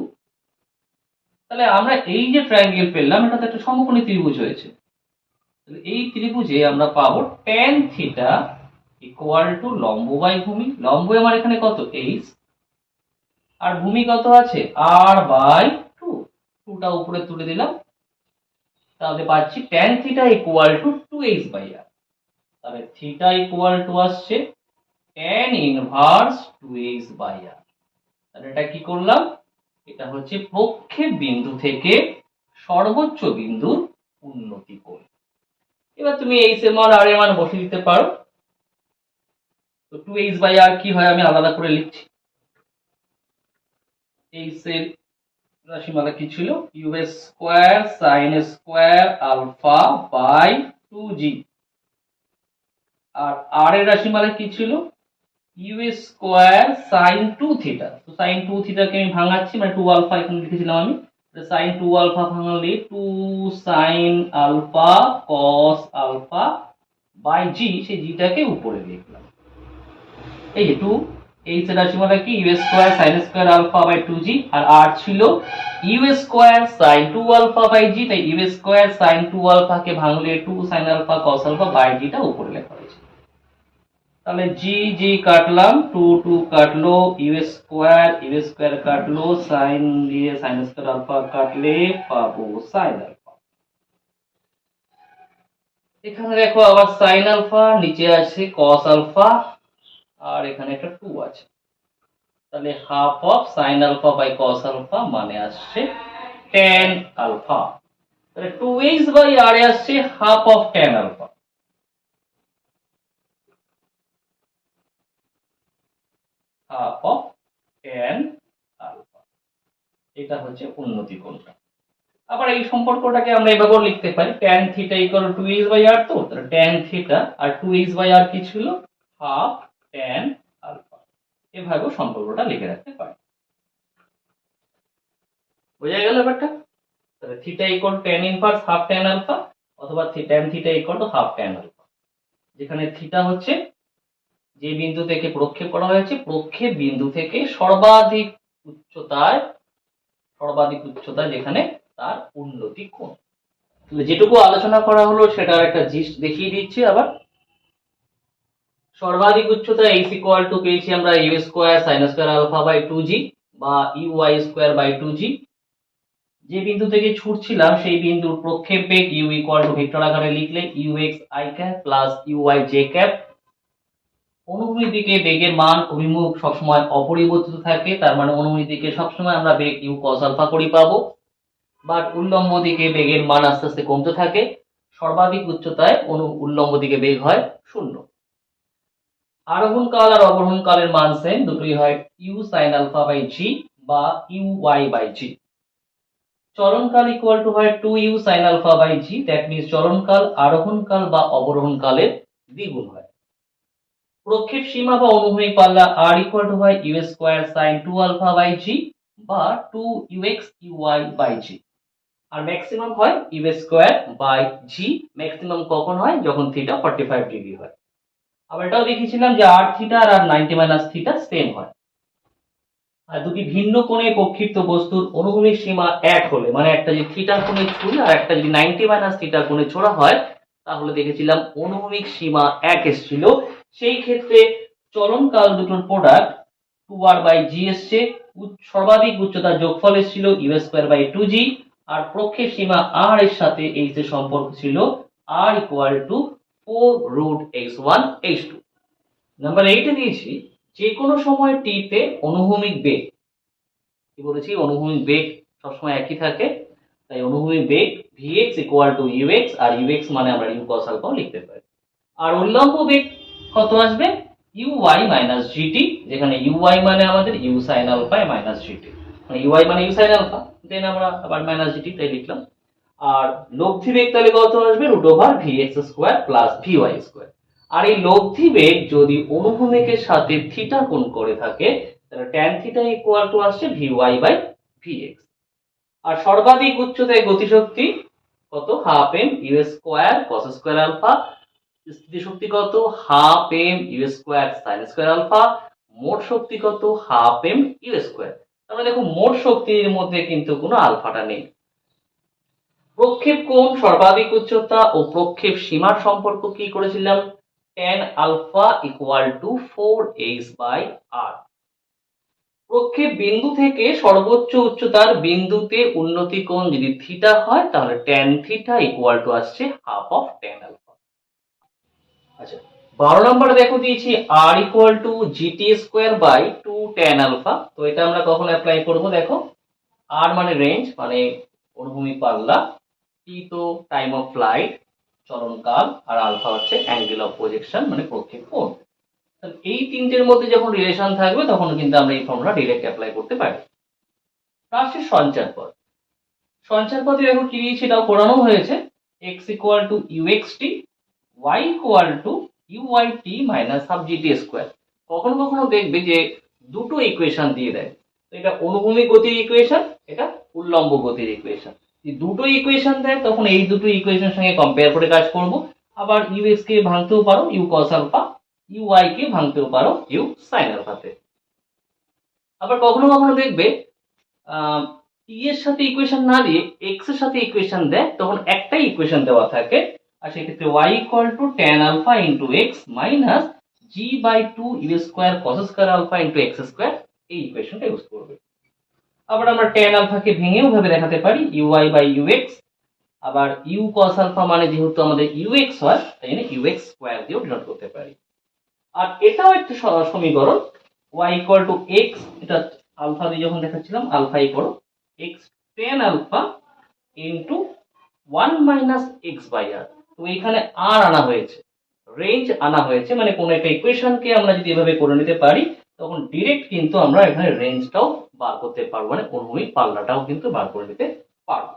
তাহলে আমরা এই যে ট্রায়াঙ্গেল পেলাম, এটা তো একটা সমকোণী ত্রিভুজ হয়েছে। তাহলে এই ত্রিভুজে আমরা পাবো tan থিটা ইকুয়াল টু লম্ব বাই ভূমি, লম্ব আমার এখানে কত এইচ, আর ভূমি কত আছে আর বাই টু, টুটা উপরে তুলে দিলাম, তাহলে পাচ্ছি tan theta equal to 2h by r। তাহলে থিটা ইকুয়াল টু আসছে tan inverse 2h by r। তাহলে এটা কি করলাম, এটা হচ্ছে প্রক্ষেপ বিন্দু থেকে সর্বোচ্চ বিন্দুর উন্নতি কোণ। এবার তুমি এইচ এর মান আর এর মান বসিয়ে দিতে পারো। তো 2h/r কি হয় আমি আলাদা করে লিখছি। এইচ এর রাশিমালা কি ছিল, u square sine square alpha by 2g। আর আর এর রাশিমালা কি ছিল, ইউ স্কোয়ার সাইন 2 থিটা। তো সাইন 2 থিটাকে আমি ভাঙাচ্ছি, মানে 2 আলফা এখানে লিখেছিলাম আমি। সাইন 2 আলফা ভাঙালে 2 sine alpha cos alpha by g, সেই জিটাকে উপরে লিখলাম। এই যে 2, এইচ এর রাশিমালা কি, u square sine square alpha by 2g। আর আর ছিল u square sine 2 alpha by g, তাই ইউ স্কোয়ার সাইন 2 আলফা কে ভাঙলে 2 sine alpha cos alpha by জিটা উপরে লেখা হয়েছে। তাহলে জি জি কাটলাম, 2 2 কাটলো, ইউ স্কোয়ার কাটলো, সাইন দিয়ে সাইন স্কোয়ার আলফা কাটলে পাবো সাইন আলফা। এখানে দেখো আবার সাইন আলফা, নিচে আছে কস আলফা, আর এখানে একটা 2 আছে। তাহলে half of sine alpha by cos alpha মানে আসছে tan আলফা। তাহলে 2h/r এ আসছে half of tan alpha. Half of tan alpha, এটা হচ্ছে উন্নতি কোণটা। আবার এই সম্পর্কটাকে আমরা এভাবেও লিখতে পারি, tan থিটা ইকুয়াল 2h/r। তো তাহলে tan থিটা আর 2h/r কি ছিল, হাফ tan আলফা। এভাবেও সম্পর্কটা লিখে রাখতে পারি। বোঝা গেল ব্যাপারটা? তাহলে theta equal tan inverse half tan alpha, অথবা tan theta equal to half tan alpha. যেখানে থিটা হচ্ছে যে বিন্দু থেকে প্রক্ষেপ করা হয়েছে, প্রক্ষেপ বিন্দু থেকে সর্বাধিক উচ্চতায় যেখানে তার উন্নতি কোণ। তাহলে যেটুকু আলোচনা করা হলো সেটার একটা জিস্ট দেখিয়ে দিচ্ছি আবার। সর্বাধিক উচ্চতা এইচ ইকুয়াল টু পেয়েছি আমরা u square sine square alpha by 2g বা u Y square by 2g। যে বিন্দু থেকে ছুটছিলাম সেই বিন্দুর প্রক্ষেপ বেগ ইউ ইকুয়াল টু ভেক্টর আকারে লিখলে u x I cap plus u y J cap. অনুভূমিক দিকে বেগের মান অভিমুখ সবসময় অপরিবর্তিত থাকে, তার মানে অনুভূমিক দিকে সবসময় আমরা বেগ ইউ কস আলফা করি পাবো। বাট উল্লম্ব দিকে বেগের মান আস্তে আস্তে কমতে থাকে, সর্বাধিক উচ্চতায় উল্লম্ব দিকে বেগ হয় 0। আরোহণ কাল আর অবরোহণ কালের মান সেম, দুটোই হয় u sine alpha by g বা ইউ ওয়াই বাই জি। চলনকাল ইকুয়াল টু হয় 2u sin alpha by g, that means চলনকাল আরোহণ কাল বা অবরোহণ কালের দ্বিগুণ হয়। প্রক্ষেপ সীমা বা অনুভূমিক পাল্লা r ইকুয়াল টু হয় u square sin 2 alpha by g বা 2ux uy by g। আর ম্যাক্সিমাম হয় u square by g। Maximum কখন হয়, যখন থিটা 45 ডিগ্রি হয়। আবার এটাও দেখিয়েছিলাম যে r থিটা আর r90 মাইনাস থিটা সেম হয়। আর দুটি ভিন্ন কোণে প্রক্ষিপ্ত বস্তুর অনুভূমিক সীমা এক হলে, মানে একটা যদি থিটা কোণে ছুরি আর একটা যদি 90 মাইনাস থিটা কোণে ছোড়া হয়, তাহলে দেখেছিলাম অনুভূমিক সীমা এক এসেছিল। সেই ক্ষেত্রে চলনকাল দুটোর প্রোডাক্ট 2r বাই জি এসছে, সর্বাধিক উচ্চতার যোগফল এসেছিল ইউ স্কয়ার বাই 2g। আর প্রক্ষেপ সীমা r এর সাথে এইচ এর সম্পর্ক ছিল r equal to 4 root x1 x2। Number 8 এ দিয়েছি যে কোনো সময় t তে অনুভূমিক বেগ, কি বলেছি, অনুভূমিক বেগ সবসময় একই থাকে, তাই অনুভূমিক বেগ vx ইকুয়াল টু ux, আর ux মানে আমরা u cos আলফা লিখতে পারি। আর উল্লম্ব বেগ কত আসবে, uy মাইনাস gt, যেখানে uy মানে আমাদের u sin alpha minus gt, মানে uy মানে u sin আলফা, দেন আমরা আবার মাইনাস gt তাই লিখলাম। আর লব্ধি বেগ তাহলে কত আসবে, root over vx square plus vy square. আর এই লব্ধি বেগ যদি অনুভূমিকের সাথে থিটা কোণ করে থাকে, তাহলে tan থিটা ইকুয়াল টু আসছে vy বাই vx। আর সর্বাধিক উচ্চতায় গতিশক্তি কত, half M u square cos square alpha. স্থিতিশক্তি কত, half M u square sine square alpha. মোট শক্তি কত, হাফ এম ইউ স্কয়ার। তাহলে দেখো মোট শক্তির মধ্যে কিন্তু কোনো আলফাটা নেই। প্রক্ষেপ কোণ, সর্বাধিক উচ্চতা ও প্রক্ষেপ সীমার সম্পর্ক কি করেছিলাম, tan alpha equal to 4h/r। প্রক্ষেপ বিন্দু থেকে সর্বোচ্চ উচ্চতার বিন্দুতে উন্নতি কোণ যদি থিটা হয়, তাহলে tan থিটা ইকুয়াল টু আসছে হাফ অফ tan আলফা। আচ্ছা 12 নম্বরে দেখো দিয়েছি r equal to gt square by 2 tan alpha. তো এটা আমরা কখন অ্যাপ্লাই করব, দেখো r মানে রেঞ্জ, মানে অনুভূমিক পাল্লা, t তো টাইম অফ ফ্লাইট, চলনকাল, আর আলফা হচ্ছে অ্যাঙ্গেল অফ প্রজেকশন মানে প্রক্ষেপণ। এই তিনটের মধ্যে যখন রিলেশন থাকবে তখন কিন্তু আমরা এই ফর্মুলা ডিরেক্ট অ্যাপ্লাই করতে পারি। আসছে সঞ্চার পদ। সঞ্চার পদে এখন কি সেটাও পড়ানো হয়েছে, x equal to uxt, y equal two uyt minus half gt square. কখনো কখনো দেখবে যে দুটো ইকুয়েশন দিয়ে দেয়, তো এটা অনুভূমিক গতির ইকুয়েশন, এটা উল্লম্ব গতির ইকুয়েশন। দুটো ইকুয়েশন দেয় তখন এই দুটো ইকুয়েশনের সঙ্গে কম্পেয়ার করে কাজ করব। আবার ux কে ভাঙতেও পারো u cos আলফা, uy কে ভাঙতেও পারো u sin আলফাতে। আবার কখনো কখনো দেখবে টি এর সাথে ইকুয়েশন না দিয়ে এক্স এর সাথে ইকুয়েশন দেয়, তখন একটাই ইকুয়েশন দেওয়া থাকে, আর সেক্ষেত্রে y equal to tan alpha into x minus g by two you square cos square alpha into x square, এই ইকুয়েশনটা ইউজ করবে। আবার আমরা tan আলফাকে ভেঙেও ভাবে দেখাতে পারি uy বাই ux, আবার u cos আলফা মানে যেহেতু আমাদের ux হয় তাই জন্য ux স্কোয়ার দিয়েও ডিনোট করতে পারি। আর এটাও একটা সমীকরণ, y ইকুয়াল টু x, এটা আলফা দিয়ে যখন দেখাচ্ছিলাম alpha equal x tan alpha into 1 minus x by r। তো এখানে r আনা হয়েছে, রেঞ্জ আনা হয়েছে, মানে কোন একটা ইকুয়েশনকে আমরা যদি এভাবে করে নিতে পারি তখন ডিরেক্ট কিন্তু আমরা এখানে রেঞ্জটাও বার করতে পারবো, মানে অনুভূমিক পাল্লাটাও কিন্তু বার করে নিতে পারবো।